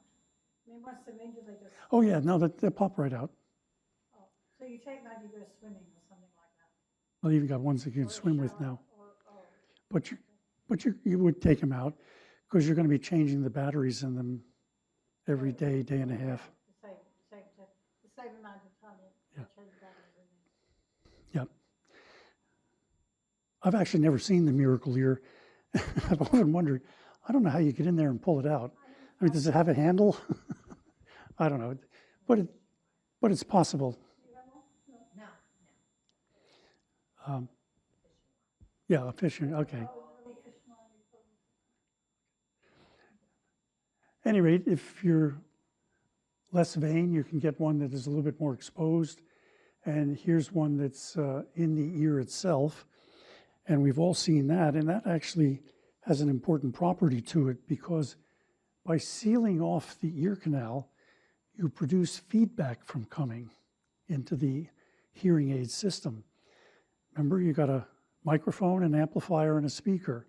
Speaker 1: I mean, once they're in, do they just...
Speaker 2: Oh yeah, no, they pop right out.
Speaker 1: Oh, so you take them out, you go swimming or something like that?
Speaker 2: Well, you've got ones that you can
Speaker 1: Or a
Speaker 2: swim with
Speaker 1: shower,
Speaker 2: now.
Speaker 1: or-
Speaker 2: But you would take them out because you're going to be changing the batteries in them every day, day and a half.
Speaker 1: The same amount of time you
Speaker 2: Yeah.
Speaker 1: change batteries in it.
Speaker 2: Yeah. I've actually never seen the miracle ear. I've often wondered, I don't know how you get in there and pull it out. I mean, does it have a handle? I don't know, but it's possible.
Speaker 4: No.
Speaker 2: Yeah, fishing, okay. At any rate, if you're less vain, you can get one that is a little bit more exposed And here's one that's in the ear itself. And we've all seen that. And that actually has an important property to it, because by sealing off the ear canal, you produce feedback from coming into the hearing aid system. Remember, you got a microphone, an amplifier, and a speaker.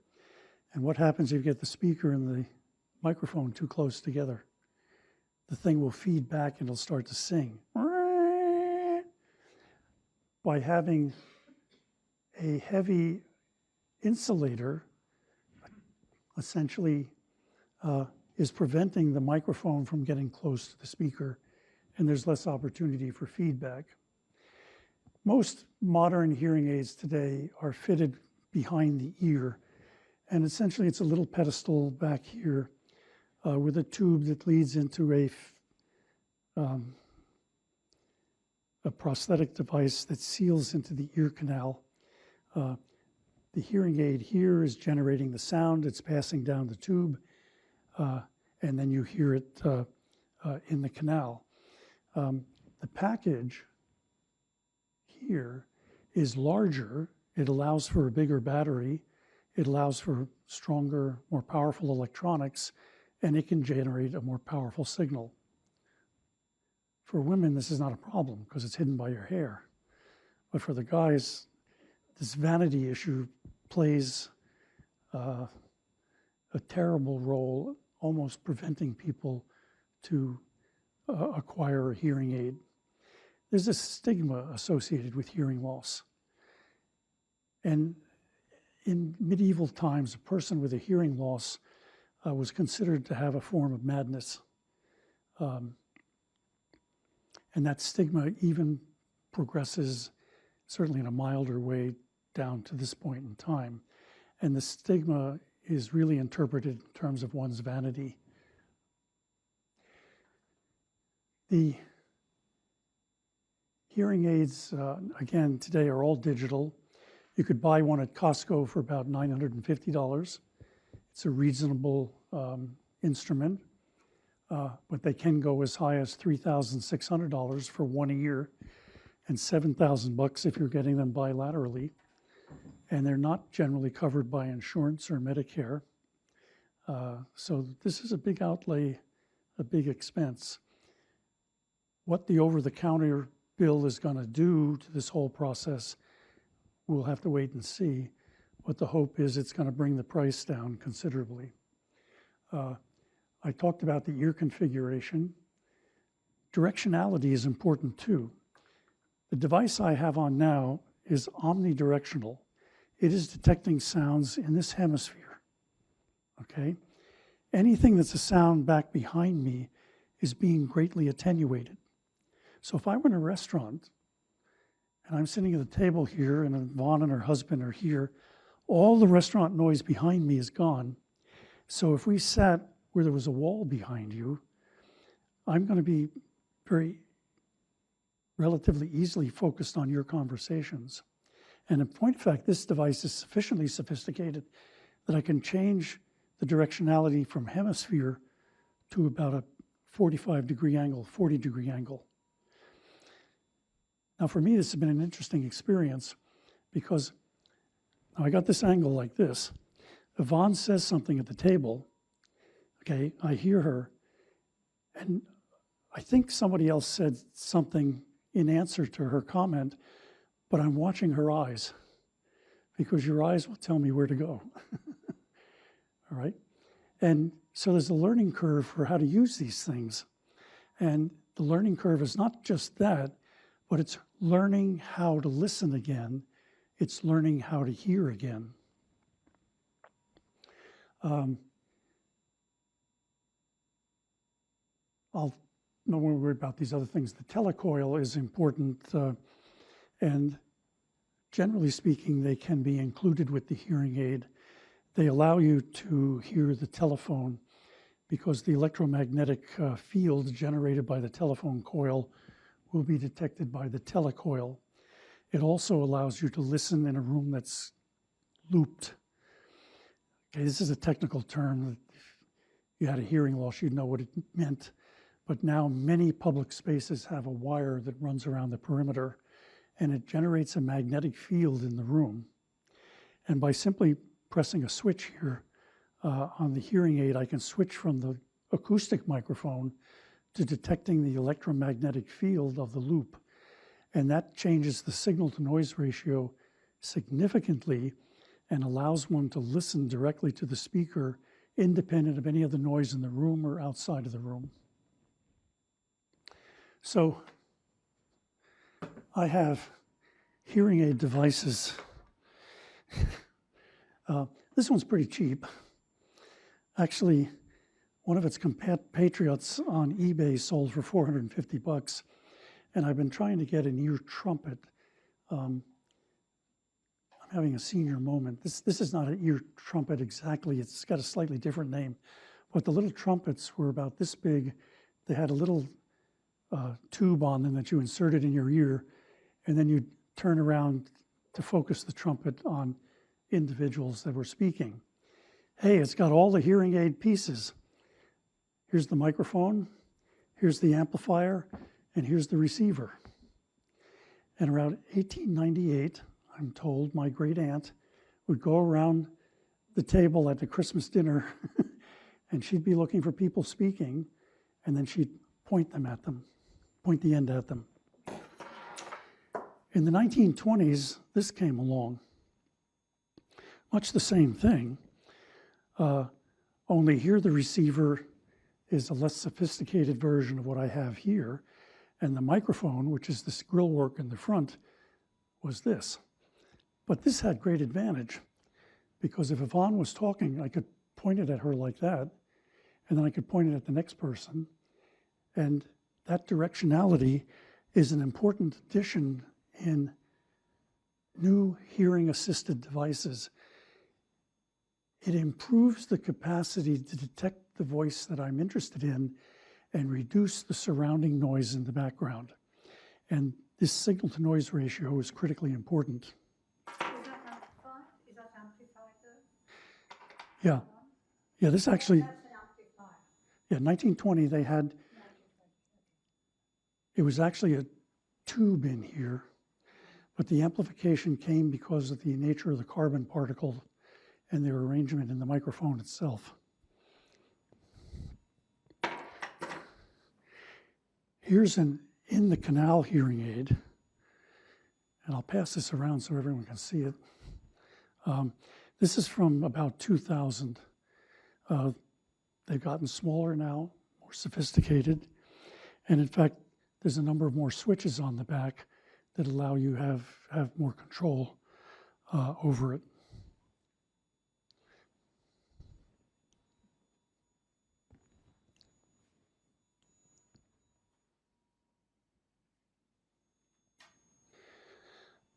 Speaker 2: And what happens if you get the speaker and the microphone too close together? The thing will feed back and it'll start to sing. By having a heavy insulator, essentially is preventing the microphone from getting close to the speaker, and there's less opportunity for feedback. Most modern hearing aids today are fitted behind the ear, and essentially it's a little pedestal back here with a tube that leads into a prosthetic device that seals into the ear canal. The hearing aid here is generating the sound. It's passing down the tube, and then you hear it in the canal. The package here is larger. It allows for a bigger battery. It allows for stronger, more powerful electronics, and it can generate a more powerful signal. For women, this is not a problem because it's hidden by your hair. But for the guys, this vanity issue plays a terrible role, almost preventing people to acquire a hearing aid. There's a stigma associated with hearing loss. And in medieval times, a person with a hearing loss was considered to have a form of madness. And that stigma even progresses, certainly in a milder way, down to this point in time. And the stigma is really interpreted in terms of one's vanity. The hearing aids, again, today are all digital. You could buy one at Costco for about $950. It's a reasonable instrument, but they can go as high as $3,600 for 1 ear and $7,000 if you're getting them bilaterally. And they're not generally covered by insurance or Medicare. So this is a big outlay, a big expense. What the over-the-counter bill is going to do to this whole process, we'll have to wait and see. But the hope is it's going to bring the price down considerably. I talked about the ear configuration. Directionality is important too. The device I have on now is omnidirectional. It is detecting sounds in this hemisphere, okay? Anything that's a sound back behind me is being greatly attenuated. So if I were in a restaurant and I'm sitting at a table here and Yvonne and her husband are here, all the restaurant noise behind me is gone. So if we sat where there was a wall behind you, I'm going to be very relatively easily focused on your conversations. And in point of fact, this device is sufficiently sophisticated that I can change the directionality from hemisphere to about a 45-degree angle, 40-degree angle. Now for me, this has been an interesting experience because now I got this angle like this. Yvonne says something at the table, okay, I hear her, and I think somebody else said something in answer to her comment, but I'm watching her eyes because your eyes will tell me where to go, all right? And so there's a learning curve for how to use these things. And the learning curve is not just that, but it's learning how to listen again. It's learning how to hear again. I'll not worry about these other things. The telecoil is important, and generally speaking, they can be included with the hearing aid. They allow you to hear the telephone because the electromagnetic field generated by the telephone coil will be detected by the telecoil. It also allows you to listen in a room that's looped. Okay, this is a technical term that if you had a hearing loss, you'd know what it meant. But now many public spaces have a wire that runs around the perimeter, and it generates a magnetic field in the room. And by simply pressing a switch here on the hearing aid, I can switch from the acoustic microphone to detecting the electromagnetic field of the loop. And that changes the signal-to-noise ratio significantly and allows one to listen directly to the speaker independent of any of the noise in the room or outside of the room. So I have hearing aid devices. This one's pretty cheap. Actually, one of its compatriots on eBay sold for 450 bucks, and I've been trying to get an ear trumpet. I'm having a senior moment. This is not an ear trumpet exactly. It's got a slightly different name. But the little trumpets were about this big. They had a little tube on them that you inserted in your ear, and then you turn around to focus the trumpet on individuals that were speaking. Hey, it's got all the hearing aid pieces. Here's the microphone, here's the amplifier, and here's the receiver. And around 1898, I'm told, my great aunt would go around the table at the Christmas dinner and she'd be looking for people speaking, and then she'd point the end at them. In the 1920s, this came along. Much the same thing, only here the receiver is a less sophisticated version of what I have here, and the microphone, which is this grill work in the front, was this. But this had great advantage, because if Yvonne was talking, I could point it at her like that, and then I could point it at the next person, and that directionality is an important addition in new hearing-assisted devices. It improves the capacity to detect the voice that I'm interested in and reduce the surrounding noise in the background. And this signal-to-noise ratio is critically important.
Speaker 1: Is that amplified? Is that amplified though?
Speaker 2: Yeah. Yeah, this actually,
Speaker 1: That's an amplifier.
Speaker 2: yeah, 1920 they had, it was actually a tube in here, but the amplification came because of the nature of the carbon particle and their arrangement in the microphone itself. Here's an in-the-canal hearing aid, and I'll pass this around so everyone can see it. This is from about 2000. They've gotten smaller now, more sophisticated, and in fact, there's a number of more switches on the back that allow you have more control over it.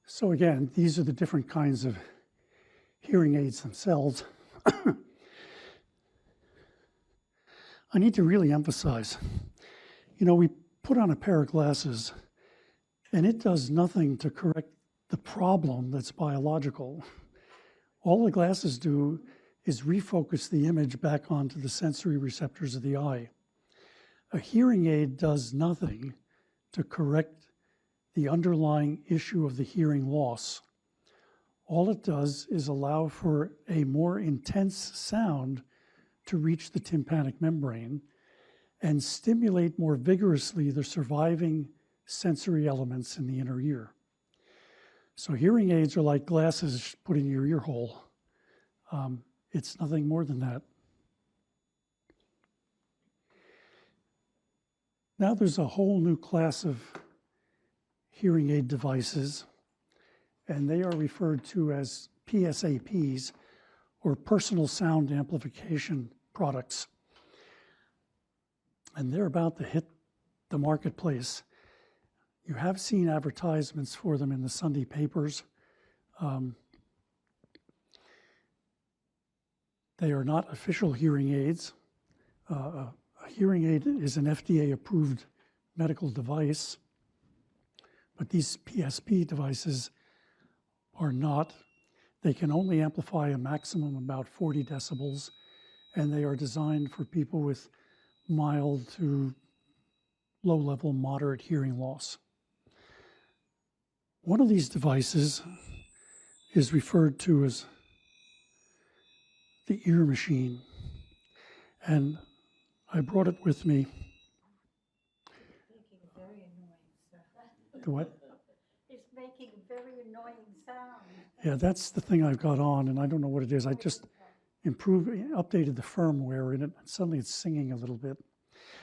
Speaker 2: So again, these are the different kinds of hearing aids themselves. I need to really emphasize, we put on a pair of glasses and it does nothing to correct the problem that's biological. All the glasses do is refocus the image back onto the sensory receptors of the eye. A hearing aid does nothing to correct the underlying issue of the hearing loss. All it does is allow for a more intense sound to reach the tympanic membrane and stimulate more vigorously the surviving sensory elements in the inner ear. So hearing aids are like glasses put in your ear hole. It's nothing more than that. Now there's a whole new class of hearing aid devices, and they are referred to as PSAPs, or personal sound amplification products. And they're about to hit the marketplace. You have seen advertisements for them in the Sunday papers. They are not official hearing aids. A hearing aid is an FDA-approved medical device, but these PSP devices are not. They can only amplify a maximum of about 40 decibels, and they are designed for people with mild to low-level moderate hearing loss. One of these devices is referred to as the ear machine. And I brought it with me.
Speaker 1: Making a very annoying sound.
Speaker 2: The what?
Speaker 1: It's making a very annoying sound.
Speaker 2: Yeah, that's the thing I've got on, and I don't know what it is. I just updated the firmware in it, and suddenly it's singing a little bit.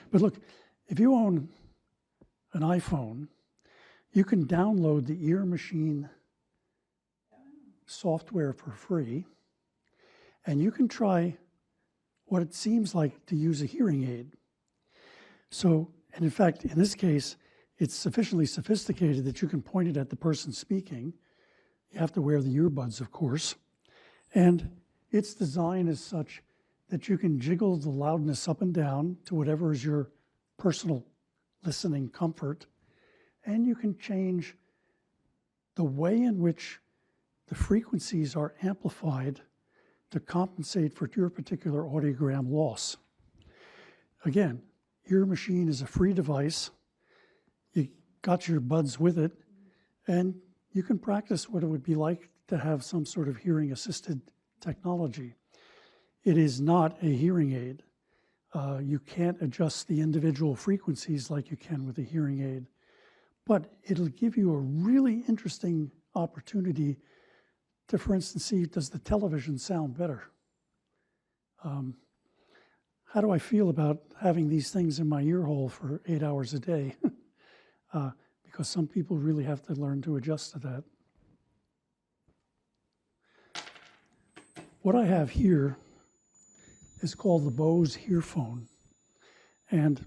Speaker 2: But look, if you own an iPhone, you can download the ear machine software for free, and you can try what it seems like to use a hearing aid. So, and in fact, in this case, it's sufficiently sophisticated that you can point it at the person speaking. You have to wear the earbuds, of course. And its design is such that you can jiggle the loudness up and down to whatever is your personal listening comfort. And you can change the way in which the frequencies are amplified to compensate for your particular audiogram loss. Again, Ear Machine is a free device. You got your buds with it, and you can practice what it would be like to have some sort of hearing-assisted technology. It is not a hearing aid. You can't adjust the individual frequencies like you can with a hearing aid, but it'll give you a really interesting opportunity to, for instance, see, does the television sound better? How do I feel about having these things in my ear hole for 8 hours a day? Because some people really have to learn to adjust to that. What I have here is called the Bose Hearphone, and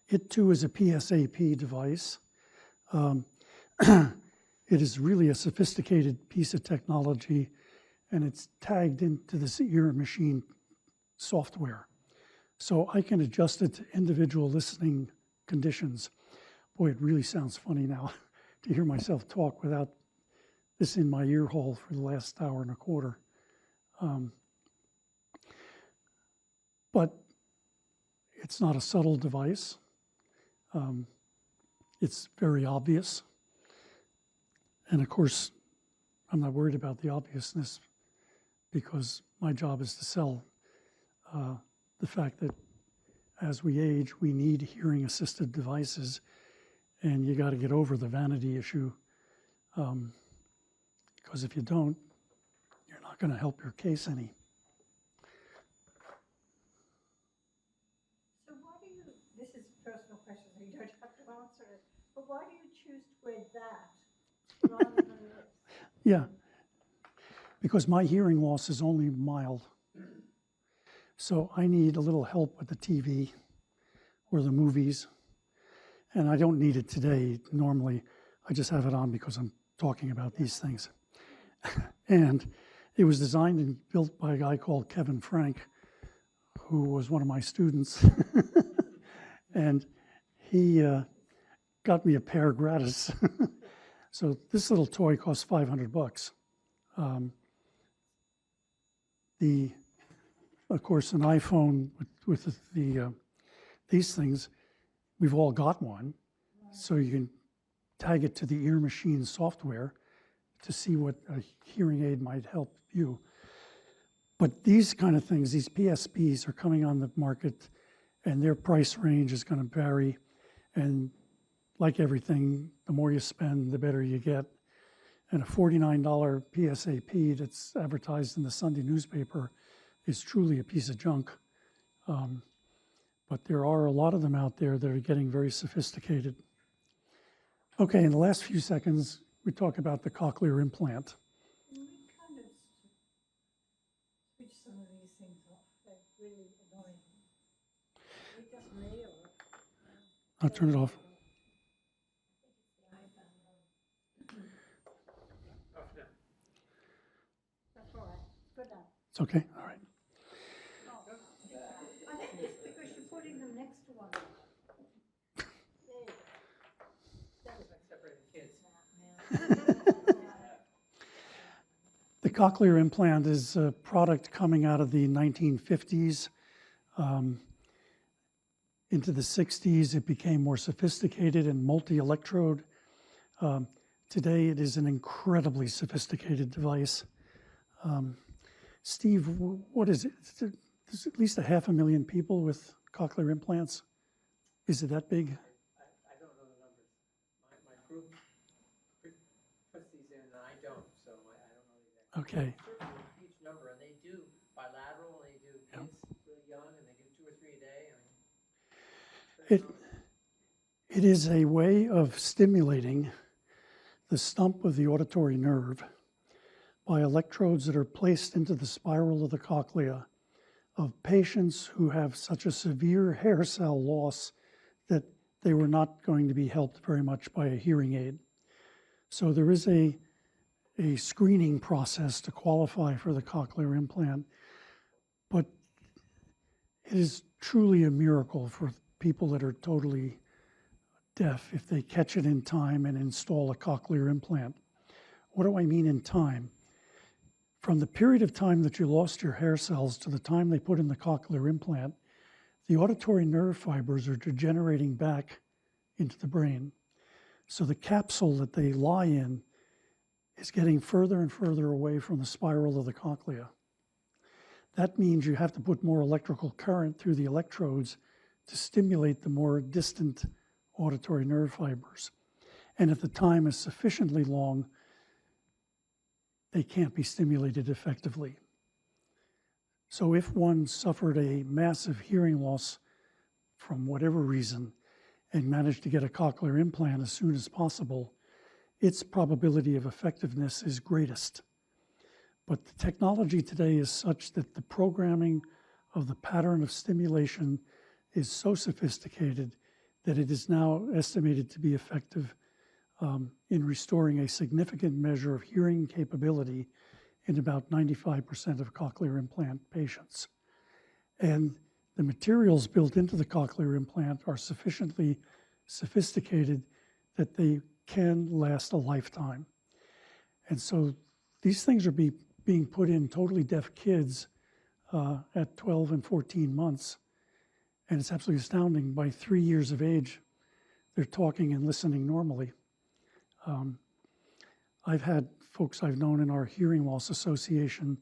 Speaker 2: it too is a PSAP device. It is really a sophisticated piece of technology, and it's tagged into this ear machine software. So I can adjust it to individual listening conditions. Boy, it really sounds funny now to hear myself talk without this in my ear hole for the last hour and a quarter. But it's not a subtle device. It's very obvious. And of course, I'm not worried about the obviousness because my job is to sell the fact that as we age, we need hearing-assisted devices, and you got to get over the vanity issue because if you don't, you're not going to help your case any.
Speaker 1: So why do you, this is a personal question, so you don't have to answer it, but why do you choose to wear that rather than this?
Speaker 2: Yeah, because my hearing loss is only mild. So I need a little help with the TV or the movies. And I don't need it today. Normally, I just have it on because I'm talking about these things. And it was designed and built by a guy called Kevin Frank, who was one of my students. And he got me a pair gratis. So this little toy costs $500. Of course, an iPhone with these things, we've all got one. So you can tag it to the ear machine software to see what a hearing aid might help you. But these kind of things, these PSPs are coming on the market, and their price range is going to vary. And like everything, the more you spend, the better you get. And a $49 PSAP that's advertised in the Sunday newspaper is truly a piece of junk. But there are a lot of them out there that are getting very sophisticated. Okay, in the last few seconds, we talk about the cochlear implant.
Speaker 1: Can we kind of switch some of these things off? They're really annoying. We just lay or
Speaker 2: I'll turn it off.
Speaker 1: that's all right. Good now.
Speaker 2: It's okay? All right.
Speaker 1: I think it's because you're putting them next to one another. There you go. That was like separating kids.
Speaker 2: The cochlear implant is a product coming out of the 1950s. Into the 60s, it became more sophisticated and multi-electrode. Today it is an incredibly sophisticated device. Steve, what is it? There's at least 500,000 people with cochlear implants. Is it that big?
Speaker 5: I don't know the numbers. My group puts these in, and I don't, so I don't know exactly.
Speaker 2: Okay.
Speaker 5: It's certainly a huge number, and they do bilateral, and they do kids really young, and they do 2 or 3 a day. I mean, it's pretty common.
Speaker 2: It is a way of stimulating the stump of the auditory nerve by electrodes that are placed into the spiral of the cochlea of patients who have such a severe hair cell loss that they were not going to be helped very much by a hearing aid. So there is a screening process to qualify for the cochlear implant, but it is truly a miracle for people that are totally deaf if they catch it in time and install a cochlear implant. What do I mean in time? From the period of time that you lost your hair cells to the time they put in the cochlear implant, the auditory nerve fibers are degenerating back into the brain. So the capsule that they lie in is getting further and further away from the spiral of the cochlea. That means you have to put more electrical current through the electrodes to stimulate the more distant auditory nerve fibers. And if the time is sufficiently long, they can't be stimulated effectively. So if one suffered a massive hearing loss from whatever reason and managed to get a cochlear implant as soon as possible, its probability of effectiveness is greatest. But the technology today is such that the programming of the pattern of stimulation is so sophisticated that it is now estimated to be effective in restoring a significant measure of hearing capability in about 95% of cochlear implant patients. And the materials built into the cochlear implant are sufficiently sophisticated that they can last a lifetime. And so these things are being put in totally deaf kids at 12 and 14 months. And it's absolutely astounding. By 3 years of age, they're talking and listening normally. I've had folks I've known in our hearing loss association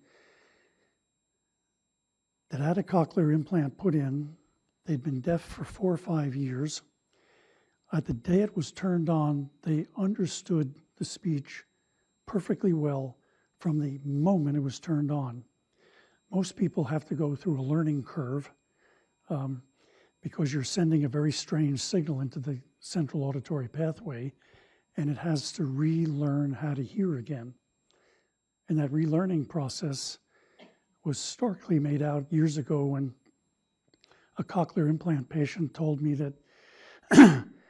Speaker 2: that had a cochlear implant put in. They'd been deaf for 4 or 5 years. At the day it was turned on, they understood the speech perfectly well from the moment it was turned on. Most people have to go through a learning curve because you're sending a very strange signal into the central auditory pathway, and it has to relearn how to hear again. And that relearning process was starkly made out years ago when a cochlear implant patient told me that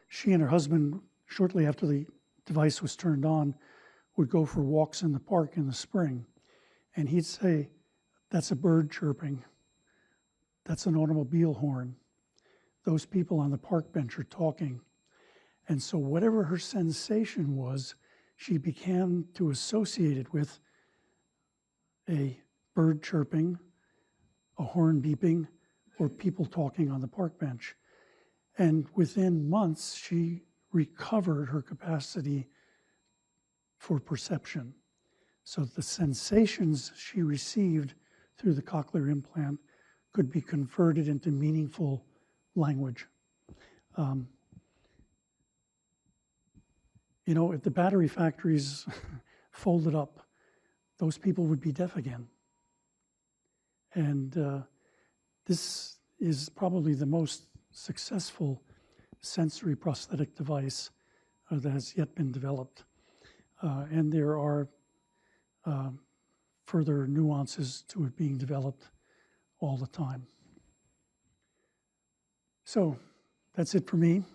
Speaker 2: she and her husband, shortly after the device was turned on, would go for walks in the park in the spring. And he'd say, "That's a bird chirping. That's an automobile horn. Those people on the park bench are talking." And so whatever her sensation was, she began to associate it with a bird chirping, a horn beeping, or people talking on the park bench. And within months, she recovered her capacity for perception. So the sensations she received through the cochlear implant could be converted into meaningful language. If the battery factories folded up, those people would be deaf again. And this is probably the most successful sensory prosthetic device that has yet been developed. And there are further nuances to it being developed all the time. So that's it for me.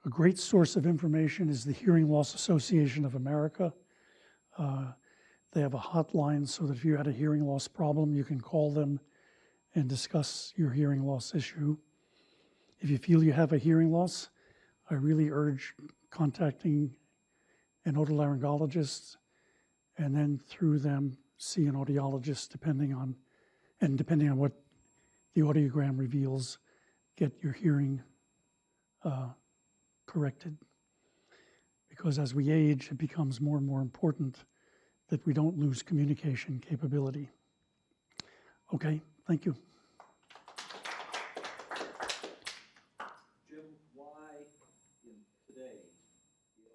Speaker 2: A great source of information is the Hearing Loss Association of America. They have a hotline so that if you had a hearing loss problem, you can call them and discuss your hearing loss issue. If you feel you have a hearing loss, I really urge contacting an otolaryngologist and then through them see an audiologist depending on what the audiogram reveals, get your hearing corrected. because as we age, it becomes more and more important that we don't lose communication capability. Okay, thank you.
Speaker 4: Jim, why today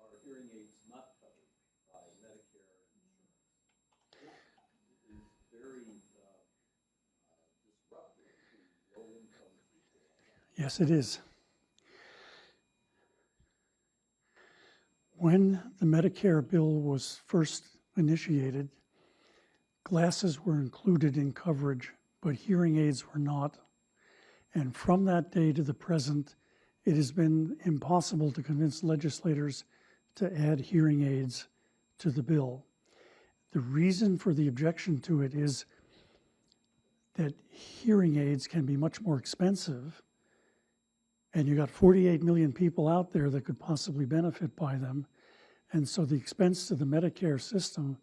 Speaker 4: are hearing aids not covered by Medicare insurance? This is very disruptive to low-income people.
Speaker 2: Yes, it is. When the Medicare bill was first initiated, glasses were included in coverage, but hearing aids were not. And from that day to the present, it has been impossible to convince legislators to add hearing aids to the bill. The reason for the objection to it is that hearing aids can be much more expensive, and you got 48 million people out there that could possibly benefit by them. And so the expense to the Medicare system,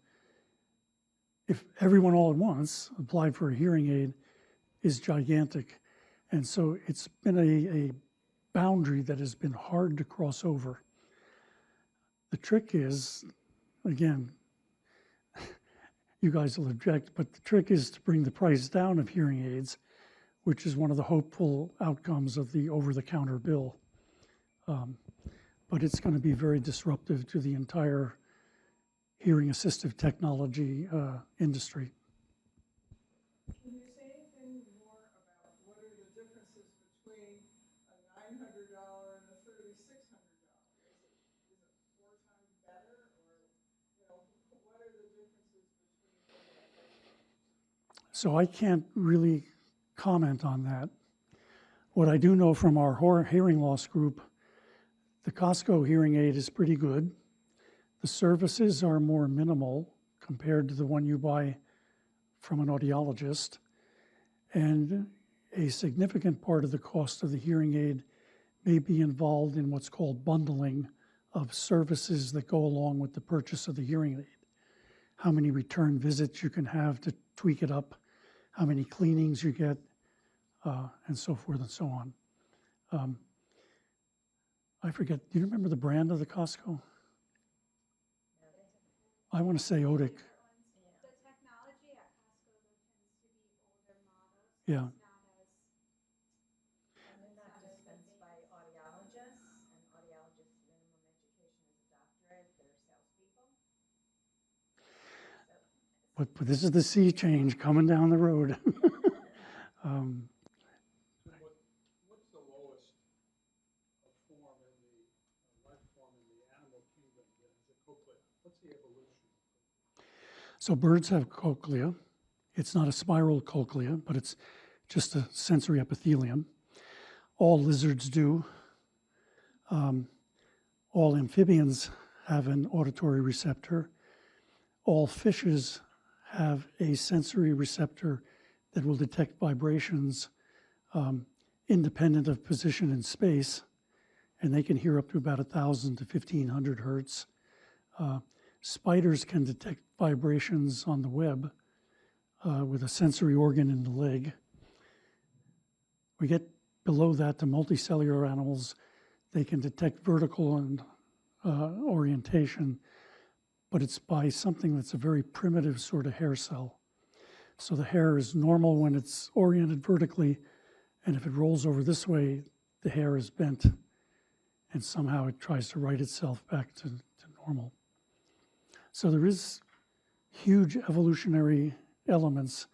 Speaker 2: if everyone all at once applied for a hearing aid, is gigantic. And so it's been a boundary that has been hard to cross over. The trick is, again, you guys will object, but the trick is to bring the price down of hearing aids, which is one of the hopeful outcomes of the over-the-counter bill. But it's going to be very disruptive to the entire hearing assistive technology industry.
Speaker 6: Can you say anything more about what are the differences between a $900 and a $3,600? Is it 4 times better, or what are the differences between those price ranges?
Speaker 2: So I can't really comment on that. What I do know from our hearing loss group, the Costco hearing aid is pretty good. The services are more minimal compared to the one you buy from an audiologist. And a significant part of the cost of the hearing aid may be involved in what's called bundling of services that go along with the purchase of the hearing aid. How many return visits you can have to tweak it up, how many cleanings you get, and so forth and so on. I forget, do you remember the brand of the Costco? I want to say Odic.
Speaker 7: The technology at Costco though tends to be older models.
Speaker 2: Yeah.
Speaker 7: It's not as.
Speaker 8: And they're not dispensed by audiologists, and audiologists' minimum education is a doctorate, they're salespeople. So,
Speaker 2: But this is the sea change coming down the road.
Speaker 4: What's the lowest form in the life form in the animal kingdom that is a cochlea? What's the evolution?
Speaker 2: So birds have cochlea. It's not a spiral cochlea, but it's just a sensory epithelium. All lizards do. All amphibians have an auditory receptor. All fishes have a sensory receptor that will detect vibrations independent of position in space, and they can hear up to about 1,000 to 1,500 hertz. Spiders can detect vibrations on the web with a sensory organ in the leg. We get below that to multicellular animals. They can detect vertical and orientation, but it's by something that's a very primitive sort of hair cell. So the hair is normal when it's oriented vertically, and if it rolls over this way, the hair is bent, and somehow it tries to right itself back to normal. So there is huge evolutionary elements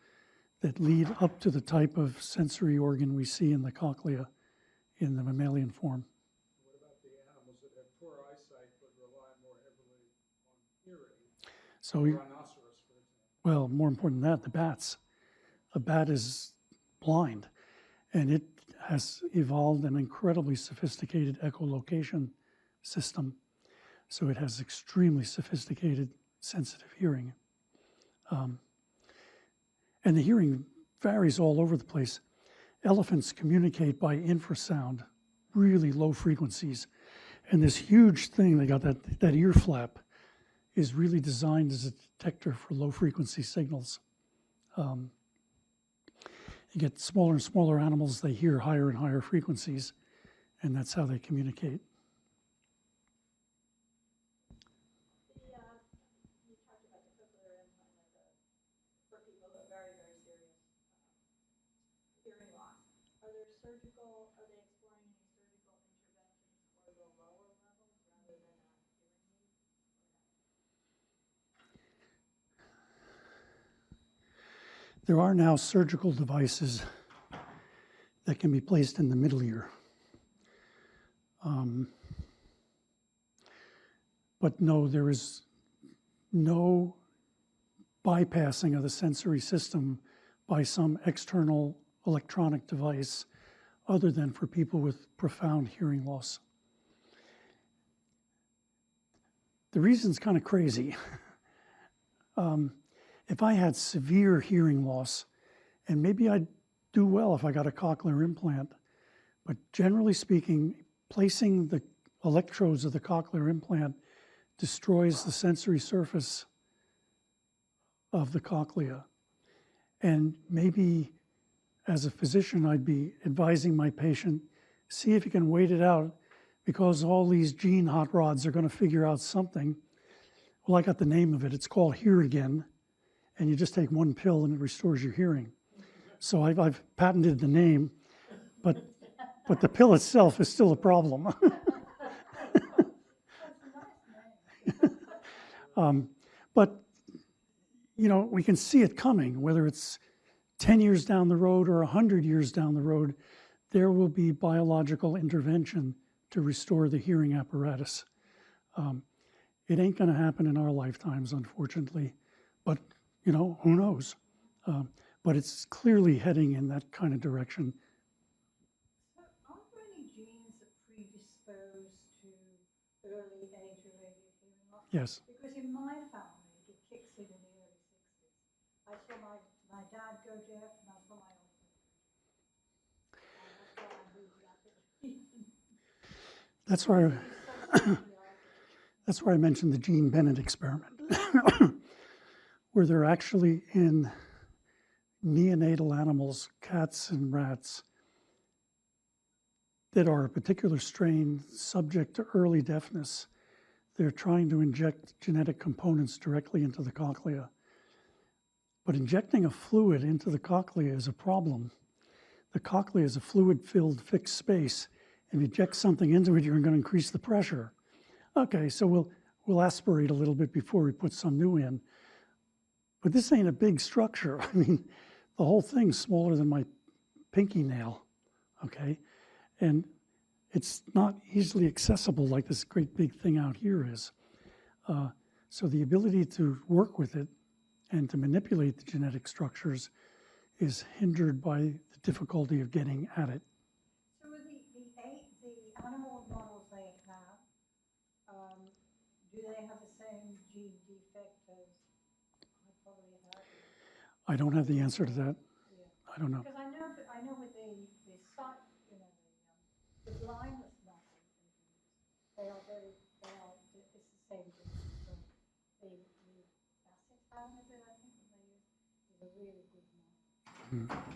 Speaker 2: that lead up to the type of sensory organ we see in the cochlea in the mammalian form.
Speaker 4: What about the animals that have poor eyesight but rely more heavily on hearing?
Speaker 2: So,
Speaker 4: Rhinoceros, for example.
Speaker 2: well, more important than that, the bats. A bat is blind, and it has evolved an incredibly sophisticated echolocation system. So it has extremely sophisticated sensitive hearing. And the hearing varies all over the place. Elephants communicate by infrasound, really low frequencies. And this huge thing, they got that ear flap, is really designed as a detector for low frequency signals. You get smaller and smaller animals, they hear higher and higher frequencies, and that's how they communicate.
Speaker 7: surgical, are they exploring any surgical interventions for the lower levels rather than a hearing aid?
Speaker 2: There are now surgical devices that can be placed in the middle ear. But no, there is no bypassing of the sensory system by some external electronic device other than for people with profound hearing loss. The reason's kind of crazy. If I had severe hearing loss, and maybe I'd do well if I got a cochlear implant, but generally speaking, placing the electrodes of the cochlear implant destroys the sensory surface of the cochlea. And maybe as a physician, I'd be advising my patient, see if you can wait it out because all these gene hot rods are going to figure out something. Well, I got the name of it. It's called Hear Again. And you just take one pill and it restores your hearing. So I've patented the name, but the pill itself is still a problem. But, you know, we can see it coming, whether it's 10 years down the road or 100 years down the road, there will be biological intervention to restore the hearing apparatus. It ain't going to happen in our lifetimes, unfortunately, but, you know, who knows? But it's clearly heading in that kind of direction.
Speaker 1: So are there any genes that predispose to early age-related hearing loss?
Speaker 2: Yes.
Speaker 1: Because in my family, it kicks in the early 60s. I saw my dad go deaf, and I saw my uncle go deaf. And that's why I moved rapidly.
Speaker 2: That's where I mentioned the Jean Bennett experiment, where they're actually in neonatal animals, cats and rats, that are a particular strain subject to early deafness. They're trying to inject genetic components directly into the cochlea. But injecting a fluid into the cochlea is a problem. The cochlea is a fluid-filled fixed space. If you inject something into it, you're going to increase the pressure. Okay, so we'll aspirate a little bit before we put some new in. But this ain't a big structure. I mean, the whole thing's smaller than my pinky nail, okay? And it's not easily accessible like this great big thing out here is. So the ability to work with it and to manipulate the genetic structures is hindered by the difficulty of getting at it.
Speaker 1: So the animal models they have, do they have the same gene defect as I probably have?
Speaker 2: I don't have the answer to that.
Speaker 1: Yeah.
Speaker 2: I don't know.
Speaker 1: Because I know with the sight, you know, the blindness model, it's the same gene. So the ASEF-PSOM, is it, I think, that they use, is a really good model.